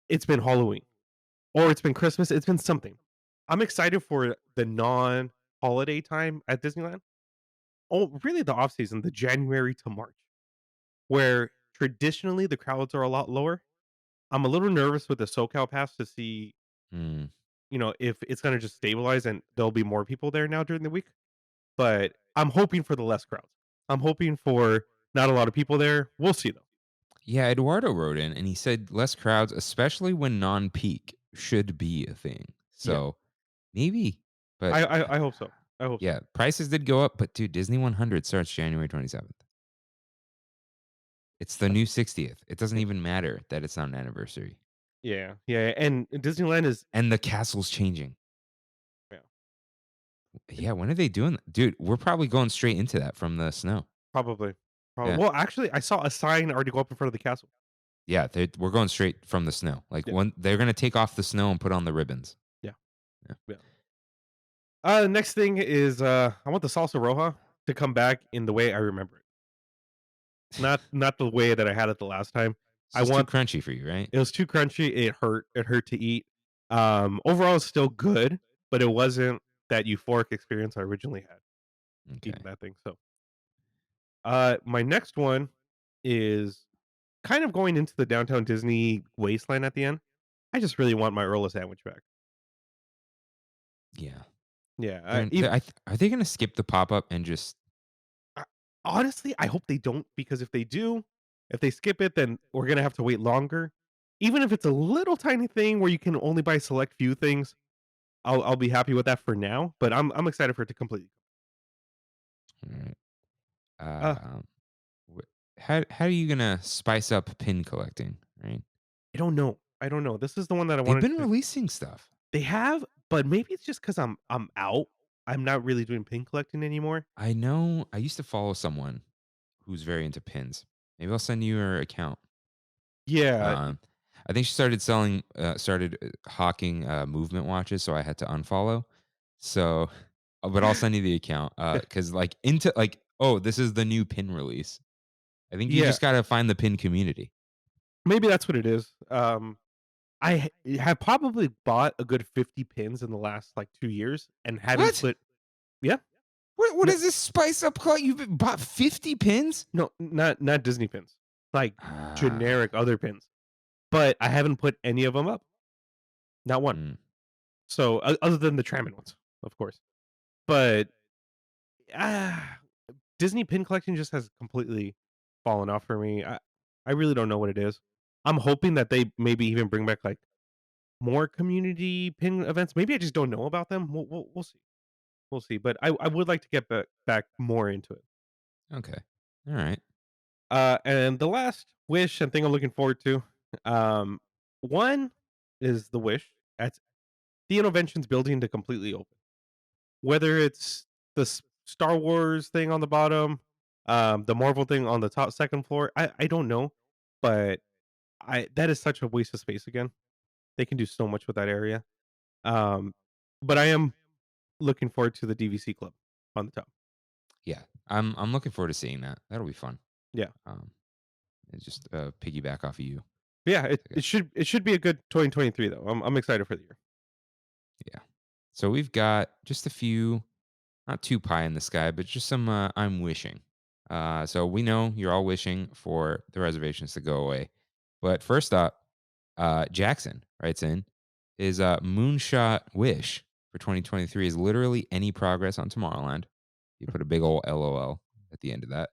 it's been Halloween or it's been Christmas. It's been something. I'm excited for the non-holiday time at Disneyland. Oh, really the off season, the January to March, where traditionally the crowds are a lot lower. I'm a little nervous with the SoCal Pass to see, Mm. if it's gonna just stabilize and there'll be more people there now during the week. But I'm hoping for the less crowds. I'm hoping for not a lot of people there. We'll see though. Yeah, Eduardo wrote in and he said less crowds, especially when non-peak, should be a thing. Yeah. So maybe, but I hope so. I hope so. yeah, prices did go up, but dude, Disney 100 starts January 27th. It's the new 60th. It doesn't even matter that it's not an anniversary. Yeah. Yeah. And Disneyland is And the castle's changing. Yeah. Yeah, when are they doing that? Dude, we're probably going straight into that from the snow. probably. Yeah. Well, actually, I saw a sign already go up in front of the castle. Yeah, we're going straight from the snow. Like Yeah. when they're gonna take off the snow and put on the ribbons. Next thing is I want the salsa roja to come back in the way I remember it. Not the way that I had it the last time. It's just too crunchy for you, right? It was too crunchy. It hurt to eat. Overall it's still good, but it wasn't that euphoric experience I originally had Okay. eating that thing. So my next one is kind of going into the downtown Disney wasteland at the end. I just really want my Earl sandwich back. Yeah. Yeah. Are they gonna skip the pop-up and just Honestly, I hope they don't because if they do, if they skip it, then we're gonna have to wait longer. Even if it's a little tiny thing where you can only buy select few things, I'll be happy with that for now. But I'm excited for it to completely. all right. Uh, How are you gonna spice up pin collecting, right? I don't know. I don't know. This is the one that I They've wanted. been releasing stuff. They have, but maybe it's just because I'm out. I'm not really doing pin collecting anymore. I know I used to follow someone who's very into pins. Maybe I'll send you her account. Yeah, I think she started hawking movement watches, so I had to unfollow. So, but I'll send you the account because this is the new pin release. I think you yeah. just gotta find the pin community. Maybe that's what it is. Have probably bought a good 50 pins in the last like 2 years and haven't What? put. Yeah, What No. is this spice up called? You've bought 50 pins? no, not Disney pins, like Ah, generic other pins. But I haven't put any of them up. Not one. mm, So other than the Trammin ones, of course. But ah, Disney pin collection just has completely fallen off for me. I really don't know what it is. I'm hoping that they maybe even bring back like more community pin events. Maybe I just don't know about them. We'll see. We'll see. But I would like to get back more into it. okay. All right. And the last wish and thing I'm looking forward to, one is the wish at the Innovations building to completely open. Whether it's the Star Wars thing on the bottom, the Marvel thing on the top second floor, I don't know, but that is such a waste of space again. They can do so much with that area. Um, but I am looking forward to the DVC club on the top. Yeah. I'm looking forward to seeing that. That'll be fun. Yeah. It's just piggyback off of you. Yeah, it should be a good 2023 though. I'm excited for the year. Yeah. So we've got just a few, not too pie in the sky, but just some I'm wishing. So we know you're all wishing for the reservations to go away. But first up, Jackson writes in his moonshot wish for 2023 is literally any progress on Tomorrowland. You put a big old LOL at the end of that.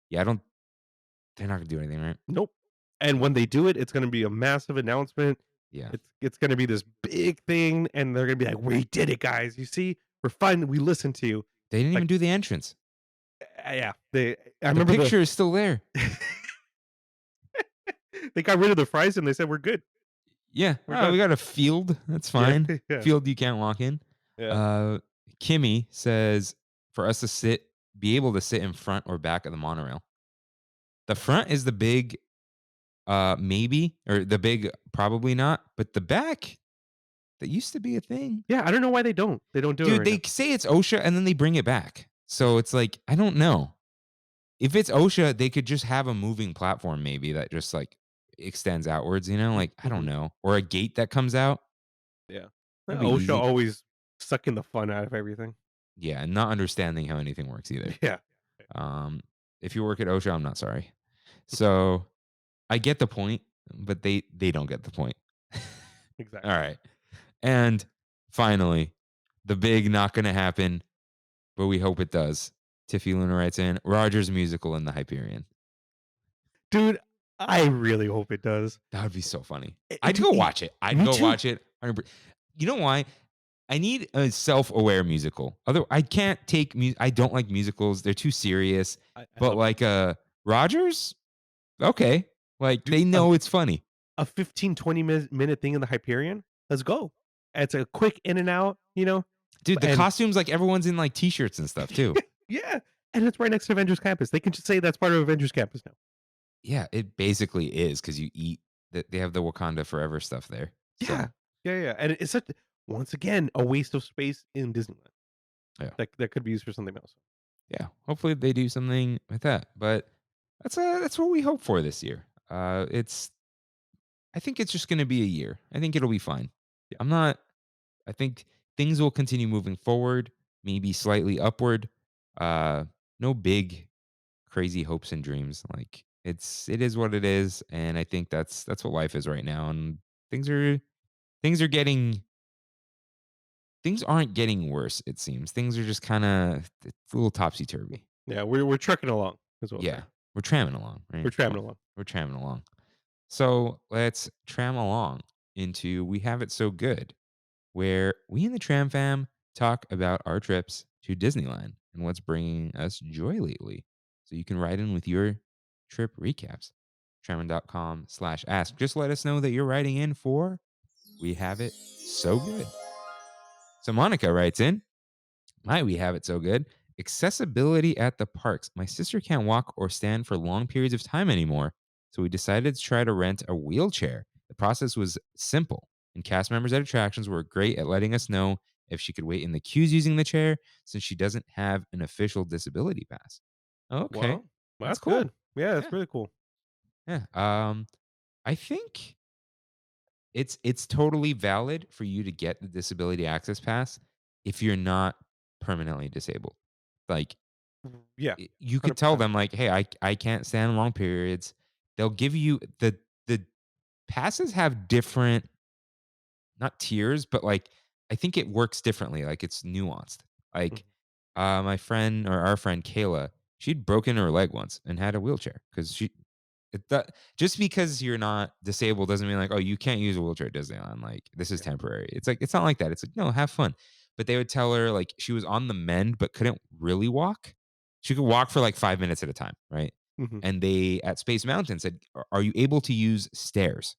Yeah, they're not gonna do anything, right? Nope. And when they do it, it's going to be a massive announcement. Yeah. It's going to be this big thing, and they're going to be like, "We did it, guys! You see, we're fine. We listened to you." They didn't Like, even do the entrance. yeah, I The remember picture is still there. They got rid of the fries and they said we're good. Yeah. We're Oh, done. we got a field. That's Yeah, fine. yeah, Field you can't walk in. yeah. Uh, Kimmy says for us to be able to sit in front or back of the monorail. The front is the big maybe, or the big probably not, but the back, that used to be a thing. Yeah, I don't know why they don't. They don't do it Dude, right they now. say it's OSHA and then they bring it back. So it's like, I don't know. If it's OSHA, they could just have a moving platform maybe that just like extends outwards, like, I don't Mhm. know. Or a gate that comes out. Yeah. That'd be OSHA easy. always sucking the fun out of everything. Yeah, and not understanding how anything works either. Yeah. If you work at OSHA, I'm not sorry. So I get the point, but they don't get the point. Exactly. All right. And finally, the big not going to happen, but we hope it does. Tiffy Luna writes in Rogers musical in the Hyperion. Dude, I really hope it does. That would be so funny. It- I'd dude, go it- watch it. I'd me go too. watch it. 100%. You know why? I need a self-aware musical. I can't take I don't like musicals. They're too serious. I But love like Rogers, okay. Like Dude, they know it's funny. a 15, 20 minute thing in the Hyperion. Let's go. It's a quick in and out, Dude, the And- costumes, like everyone's in like t-shirts and stuff too. Yeah. And it's right next to Avengers Campus. They can just say that's part of Avengers Campus now. Yeah, it basically is because you eat that. They have the Wakanda Forever stuff there. So, Yeah. Yeah. And it's such, once again, a waste of space in Disneyland. Yeah. That could be used for something else. yeah. Hopefully they do something with that. But that's what we hope for this year. I think it's just gonna be a year. I think it'll be fine. I think things will continue moving forward, maybe slightly upward. No big crazy hopes and dreams. Like it is what it is, and I think that's what life is right now. And things aren't getting worse. It seems things are just kind of a little topsy turvy. Yeah, we're trucking along as well. Yeah, we're tramming along. Right? We're tramming along. We're tramming along. So let's tram along into We Have It So Good, where we in the TramFam talk about our trips to Disneyland and what's bringing us joy lately. So you can write in with your trip recaps. Trammin.com/ask. Just let us know that you're writing in for We Have It So Good. So Monica writes in, We Have It So Good. Accessibility at the parks. My sister can't walk or stand for long periods of time anymore, so we decided to try to rent a wheelchair. The process was simple, and cast members at attractions were great at letting us know if she could wait in the queues using the chair since she doesn't have an official disability pass. Okay. Wow. That's That's cool. good. Yeah, that's Yeah. really cool. Yeah. I think it's totally valid for you to get the disability access pass if you're not permanently disabled. Like Yeah. you could tell 100%. them like, hey, I can't stand long periods. They'll give you the passes have different, not tiers, but like I think it works differently. Like it's nuanced. Like my friend or our friend Kayla, she'd broken her leg once and had a wheelchair because just because you're not disabled doesn't mean like, oh, you can't use a wheelchair at Disneyland. Like this is temporary. It's like, it's not like that. It's like, no, have fun. But they would tell her like she was on the mend, but couldn't really walk. She could walk for like 5 minutes at a time. Right. Mhm. And they at Space Mountain said, are you able to use stairs?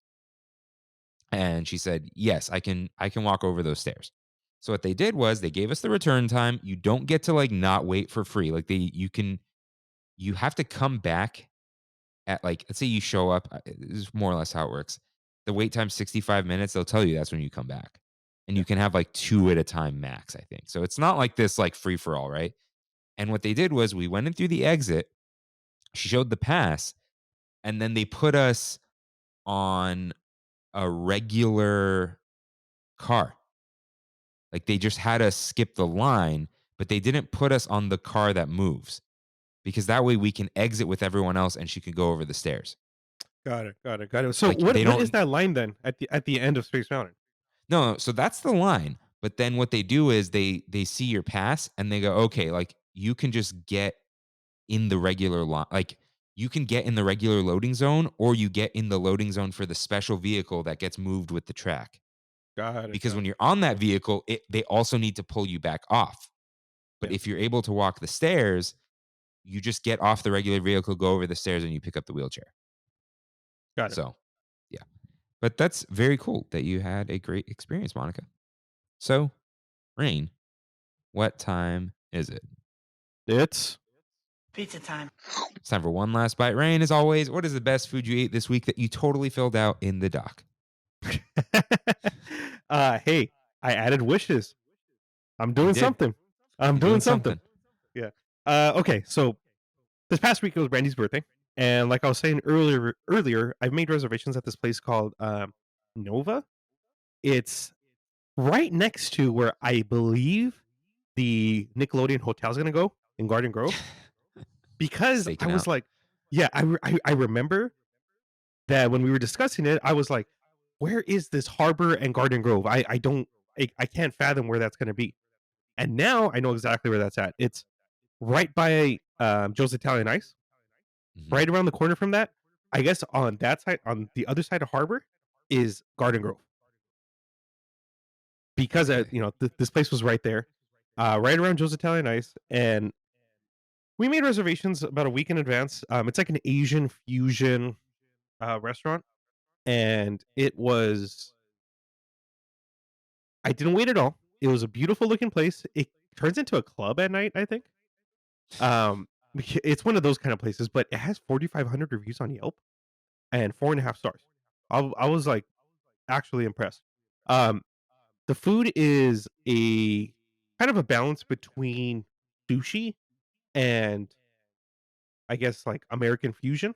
And she said, yes, I can walk over those stairs. So what they did was they gave us the return time. You don't get to like not wait for free. Like you have to come back at like, let's say you show up, this is more or less how it works. The wait time's 65 minutes. They'll tell you that's when you come back. And you can have like 2 at a time max, I think. So it's not like this like free for all, right? And what they did was we went in through the exit. She showed the pass, and then they put us on a regular car. Like they just had us skip the line, but they didn't put us on the car that moves because that way we can exit with everyone else and she could go over the stairs. Got it. So Like, what they is don't- that line then at the end of Space Mountain? No, so that's the line. But then what they do is they see your pass and they go, okay, like you can just get in the regular line. Like you can get in the regular loading zone or you get in the loading zone for the special vehicle that gets moved with the track. Got it. Because when you're on that vehicle, they also need to pull you back off. But Yeah. if you're able to walk the stairs, you just get off the regular vehicle, go over the stairs, and you pick up the wheelchair. Got it. So But that's very cool that you had a great experience, Monica. So, Rain, what time is it? It's Pizza time. It's time for one last bite. Rain, as always, what is the best food you ate this week that you totally filled out in the doc? hey, I added wishes. I'm doing You did. something. I'm You're doing something. Yeah. Okay, so this past week it was Brandy's birthday, and like I was saying earlier, I've made reservations at this place called Nova. It's right next to where I believe the Nickelodeon Hotel is going to go in Garden Grove. Because Staking I was out. like, yeah, I remember that when we were discussing it, I was like, where is this Harbor and Garden Grove? I can't fathom where that's going to be. And now I know exactly where that's at. It's right by Joe's Italian Ice, Mhm. right around the corner from that. I guess on that side, on the other side of Harbor, is Garden Grove. Because Okay. this place was right there, right around Joe's Italian Ice, and we made reservations about a week in advance. It's like an Asian fusion restaurant, and it was. I didn't wait at all. It was a beautiful looking place. It turns into a club at night, I think. It's one of those kind of places, but it has 4,500 reviews on Yelp and 4.5 stars. I was like actually impressed. Um, the food is a kind of a balance between sushi and I guess like American fusion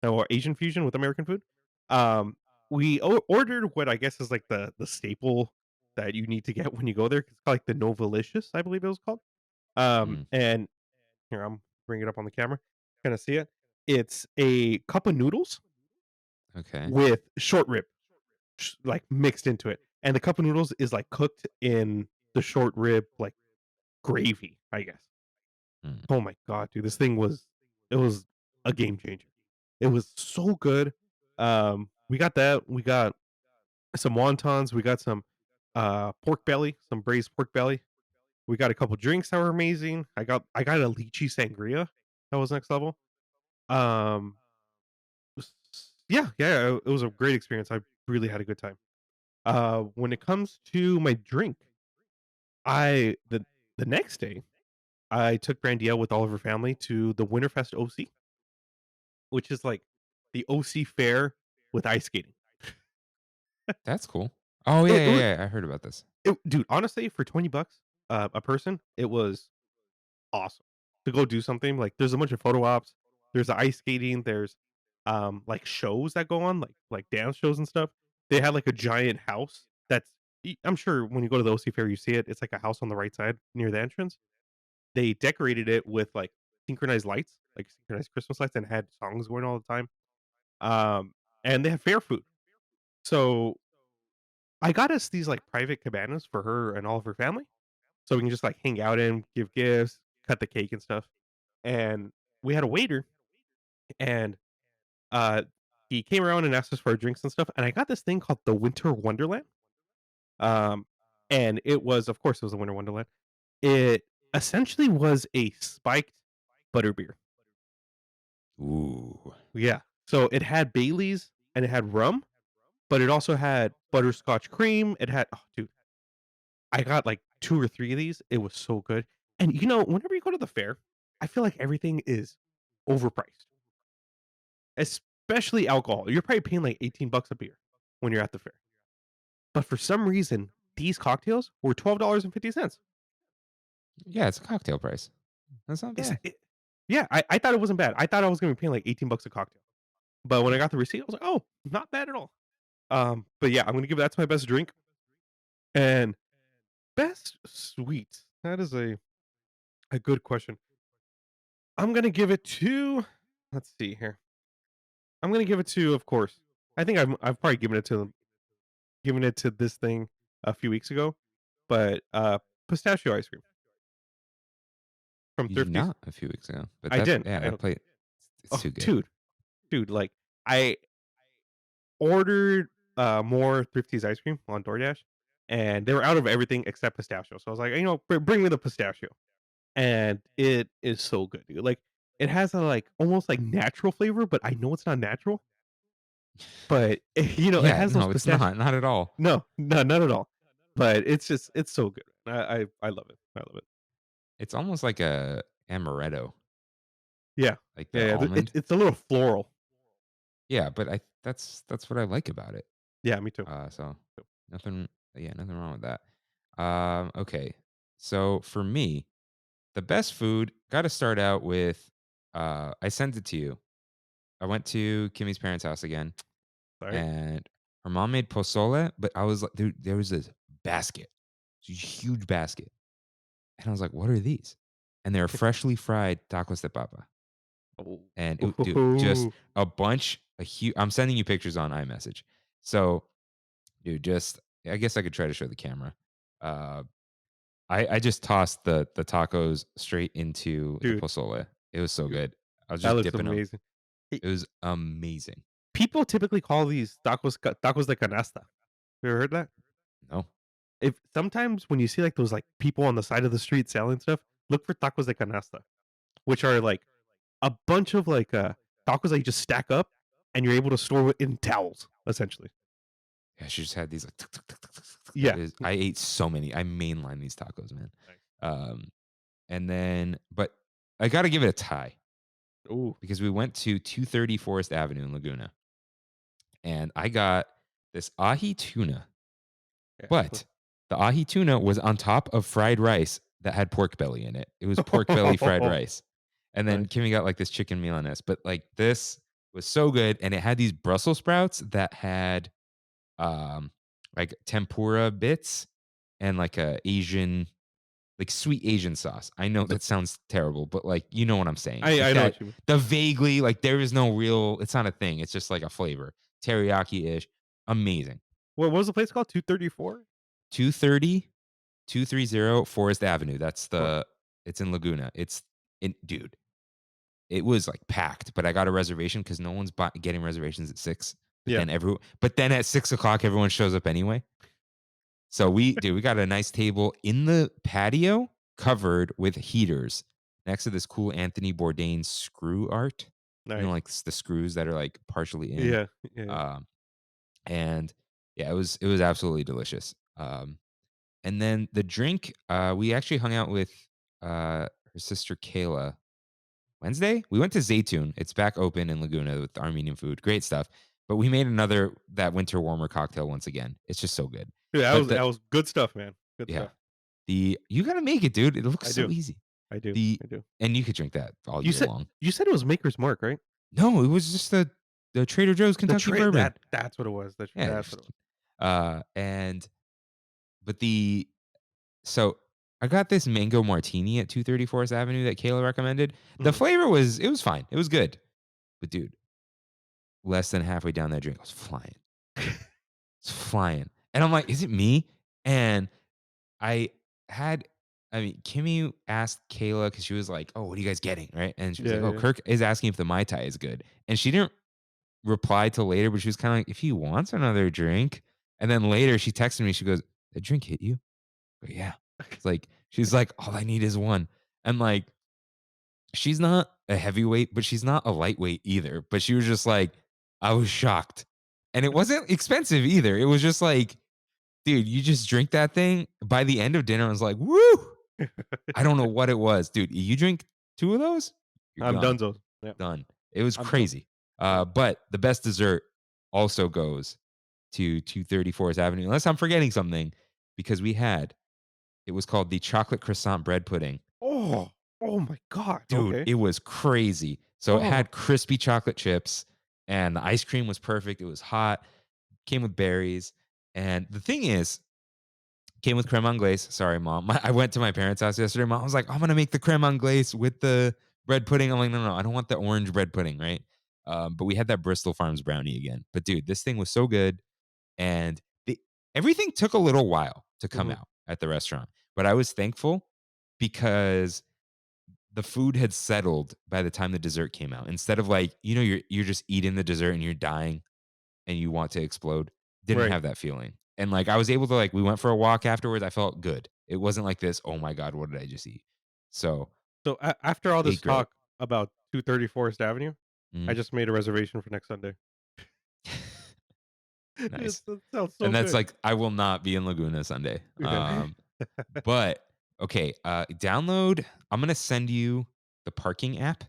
or Asian fusion with American food. Um, we ordered what I guess is like the staple that you need to get when you go there. It's called like the Novalicious, I believe it was called. Mm, And here I'm bring it up on the camera. Kind of see it. It's a cup of noodles okay. with short rib, like mixed into it, and the cup of noodles is like cooked in the short rib like gravy, I guess. Mm. Oh my god, dude, it was a game changer. It was so good. We got that. We got some wontons. We got some pork belly, some braised pork belly. We got a couple drinks that were amazing. I got a lychee sangria that was next level. Um, yeah, it was a great experience. I really had a good time. When it comes to my drink, I the next day I took Brandy out with all of her family to the Winterfest OC, which is like the OC fair with ice skating. That's cool. Oh, It, it was, I heard about this. dude. Honestly, for $20 a person, it was awesome to go do something. Like, there's a bunch of photo ops. There's ice skating. There's like shows that go on, like dance shows and stuff. They had like a giant house that's. I'm sure when you go to the OC fair, you see it. It's like a house on the right side near the entrance. They decorated it with like synchronized lights, like synchronized Christmas lights, and had songs going all the time. Um, and they had fair food. So I got us these like private cabanas for her and all of her family, so we can just like hang out in, give gifts, cut the cake and stuff. And we had a waiter, and uh, he came around and asked us for our drinks and stuff. And I got this thing called the Winter Wonderland. Um, and it was, of course, it was a Winter Wonderland. It essentially was a spiked butterbeer. Ooh. Yeah. So it had Bailey's and it had rum, but it also had butterscotch cream. It had, oh, dude, I got like 2 or 3 of these. It was so good. And whenever you go to the fair, I feel like everything is overpriced, especially alcohol. You're probably paying like $18 a beer when you're at the fair. But for some reason, these cocktails were $12.50. Yeah, it's a cocktail price. That's not It's, bad. yeah, I thought it wasn't bad. I thought I was going to be paying like $18 a cocktail. But when I got the receipt, I was like, oh, not bad at all. But yeah, I'm going to give that to my best drink. And best sweet. That is a good question. I'm going to give it to, let's see here. I'm going to give it to, of course. I think I've probably given it to this thing a few weeks ago, but pistachio ice cream from You did Thrifty's. not a few weeks ago, but I that's didn't. yeah, that plate. It's Oh, too good. dude, like I ordered more Thrifty's ice cream on DoorDash, and they were out of everything except pistachio. So I was like, bring me the pistachio, and it is so good, dude. Like, it has a like almost like natural flavor, but I know it's not natural. but it Yeah, has those no, it's pistachio. not at all. No, no, not at all. But it's so good. I love it. I love it. It's almost like a amaretto, Yeah, like the yeah. It's almond. it's a little floral. Yeah, but that's what I like about it. Yeah, me too. So nothing, yeah, nothing wrong with that. Okay, so for me, the best food got to start out with. I sent it to you. I went to Kimmy's parents' house again, Sorry. and her mom made pozole, but I was like, there was this basket, this huge basket, and I was like, what are these? And they're freshly fried tacos de papa. Oh. And dude, just a bunch, a huge. I'm sending you pictures on iMessage. So, dude, just I guess I could try to show the camera. Uh, I just tossed the tacos straight into the Dude, pozole. It was so dude, good. I was that just looks dipping them. amazing. It- It was amazing. People typically call these tacos de canasta. You ever heard that? No, If sometimes when you see like those like people on the side of the street selling stuff, look for tacos de canasta, which are like a bunch of like tacos that you just stack up and you're able to store in towels, essentially. yeah, she just had these like. Tuk, tuk, tuk, tuk, tuk, tuk. Yeah. I ate so many. I mainline these tacos, man. Nice. And then, but I got to give it a tie Ooh. because we went to 230 Forest Avenue in Laguna, and I got this ahi tuna. Yeah. But the ahi tuna was on top of fried rice that had pork belly in it. It was pork belly fried rice. And then Nice. Kimmy got like this chicken milanese. But like this was so good. And it had these Brussels sprouts that had like tempura bits and like a Asian, like sweet Asian sauce. I know that sounds terrible, but like you know what I'm saying. Like I know that, what you mean. the vaguely, like there is no real, it's not a thing. It's just like a flavor. Teriyaki-ish. Amazing. What was the place called? 234? 230 230 Forest Avenue. That's it's in Laguna. Dude, it was like packed, but I got a reservation because no one's getting reservations at 6. Yeah. But then at 6 o'clock, everyone shows up anyway. So we got a nice table in the patio covered with heaters next to this cool Anthony Bourdain screw art. Nice. You know, like the screws that are like partially in. Yeah. Yeah. And yeah, it was absolutely delicious. And then the drink, we actually hung out with her sister Kayla Wednesday. We went to Zaytun. It's back open in Laguna with Armenian food. Great stuff. But we made that winter warmer cocktail once again. It's just so good. Dude, But that was good stuff, man. Good yeah, stuff. you gotta make it, dude. It looks I so do. easy. I do. And you could drink that all You year long. said it was Maker's Mark, right? No, it was just the Trader Joe's Kentucky bourbon. That's what it was. That's Yeah, what it was. So I got this mango martini at 230 Forest Avenue that Kayla recommended. The flavor it was fine. It was good. But dude, less than halfway down that drink, I was flying. It's flying. And I'm like, is it me? And Kimmy asked Kayla because she was like, oh, what are you guys getting? Right. And she was like, oh, Yeah. Kirk is asking if the Mai Tai is good. And she didn't reply till later, but she was kind of like, if he wants another drink. And then later she texted me, she goes, the drink hit you? But yeah. It's like, she's like, all I need is one. And like, she's not a heavyweight, but she's not a lightweight either. But she was just like, I was shocked. And it wasn't expensive either. It was just like, dude, you just drink that thing. By the end of dinner, I was like, woo. I don't know what it was. Dude, you drink 2 of those? You're I'm done. donezo. Yeah. Done. It was I'm crazy. But the best dessert also goes to 230 Forest Avenue, unless I'm forgetting something, because it was called the chocolate croissant bread pudding. Oh my God. Dude, Okay. it was crazy. So it had crispy chocolate chips and the ice cream was perfect. It was hot, came with berries. And the thing is, came with creme anglaise. Sorry, Mom. I went to my parents' house yesterday. Mom was like, I'm going to make the creme anglaise with the bread pudding. I'm like, no, I don't want the orange bread pudding, right? But we had that Bristol Farms brownie again. But dude, this thing was so good. And everything took a little while to come out at the restaurant. But I was thankful because the food had settled by the time the dessert came out. Instead of like, you're just eating the dessert and you're dying and you want to explode. Didn't have that feeling. And like I was able to we went for a walk afterwards. I felt good. It wasn't like this, oh my God, what did I just eat? So after all this great. talk about 230 Forest Avenue, I just made a reservation for next Sunday. Nice. That sounds so And that's good. like, I will not be in Laguna Sunday. Yeah. But okay, download. I'm gonna send you the parking app.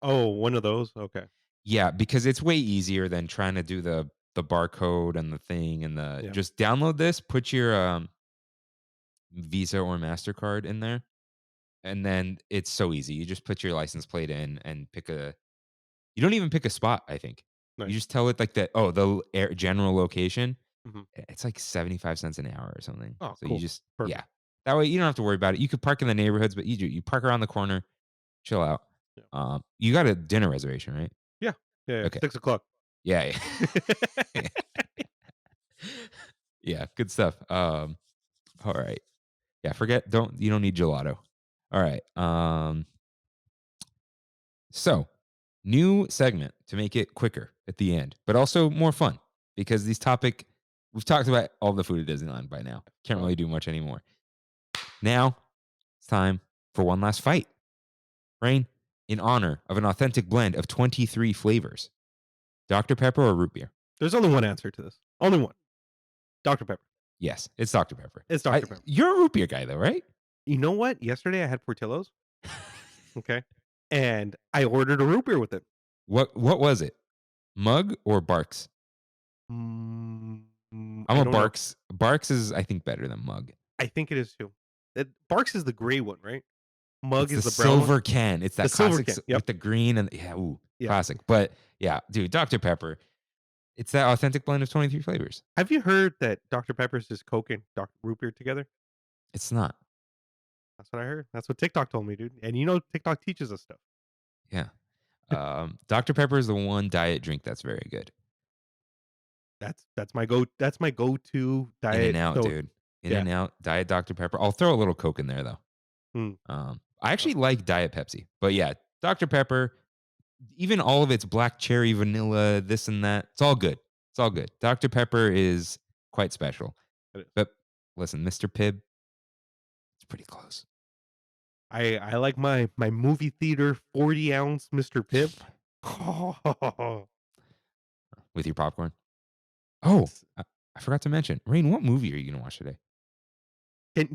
Oh, one of those? Okay. Yeah, because it's way easier than trying to do the barcode and the thing and the Yeah. just download this, put your Visa or MasterCard in there, and then it's so easy. You just put your license plate in and pick a you don't even pick a spot, I think. You Nice. just tell it like that, oh, general location. Mhm. It's like 75 cents an hour or something. Oh, So cool. you just Perfect. yeah. That way you don't have to worry about it. You could park in the neighborhoods, but you park around the corner, chill out. Yeah. You got a dinner reservation, right? Yeah. Okay. 6:00. Yeah. Yeah. Yeah, good stuff. All right. Yeah, you don't need gelato. All right. So new segment to make it quicker at the end, but also more fun because we've talked about all the food at Disneyland by now. Can't really do much anymore. Now it's time for one last fight. Rain, in honor of an authentic blend of 23 flavors. Dr. Pepper or root beer? There's only one answer to this. Only one. Dr. Pepper. Yes, it's Dr. Pepper. It's Dr. Pepper. You're a root beer guy though, right? You know what? Yesterday I had Portillo's. Okay. And I ordered a root beer with it. What was it? Mug or Barks? I'm a Barks. Barks is, I think, better than Mug. I think it is too. Barks is the gray one, right? Mug It's is the the brown silver one. can. It's that The silver classic can, yep. with the green and Yeah. classic. But yeah, dude, Dr. Pepper. It's that authentic blend of 23 flavors. Have you heard that Dr. Pepper's just Coke and root beer together? It's not. That's what I heard. That's what TikTok told me, dude. And you know TikTok teaches us stuff. Yeah. Dr. Pepper is the one diet drink that's very good. That's my go-to diet. In and out, dude. In and out, Diet Dr. Pepper. I'll throw a little Coke in there though. I actually like Diet Pepsi, but yeah, Dr. Pepper, even all of its black cherry, vanilla, this and that, it's all good. It's all good. Dr. Pepper is quite special. It is. But listen, Mr. Pibb, it's pretty close. I like my movie theater 40-ounce Mr. Pibb. With your popcorn. Oh, I forgot to mention. Rain, what movie are you going to watch today?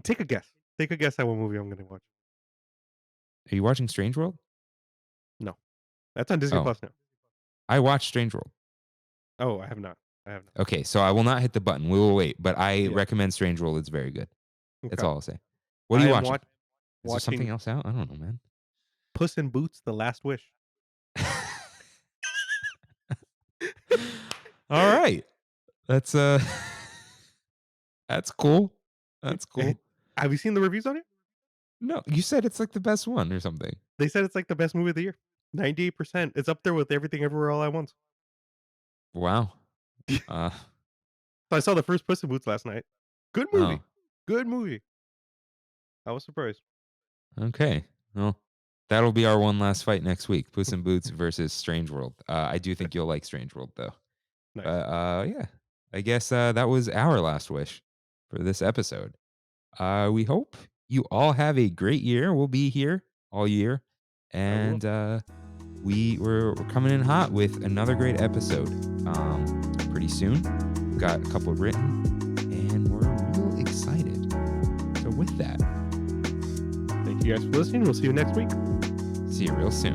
Take a guess. Take a guess at what movie I'm going to watch. Are you watching Strange World? No. That's on Disney Plus now. I watched Strange World. Oh, I have not. Okay, so I will not hit the button. We will wait, but I recommend Strange World. It's very good. That's all I'll say. What are you watching? Is there something else out? I don't know, man. Puss in Boots: The Last Wish. All right. That's that's cool. That's cool. Have you seen the reviews on it? No, you said it's like the best one or something. They said it's like the best movie of the year. 98%. It's up there with Everything Everywhere All at Once. Wow. So I saw the first Puss in Boots last night. Good movie. Good movie. I was surprised. Okay. Well, that'll be our one last fight next week. Puss in Boots versus Strange World. I do think you'll like Strange World though. Nice. Yeah. I guess that was our last wish for this episode. We hope you all have a great year. We'll be here all year. And we're coming in hot with another great episode pretty soon. We've got a couple written and we're real excited. So with that, thank you guys for listening. We'll see you next week. See you real soon.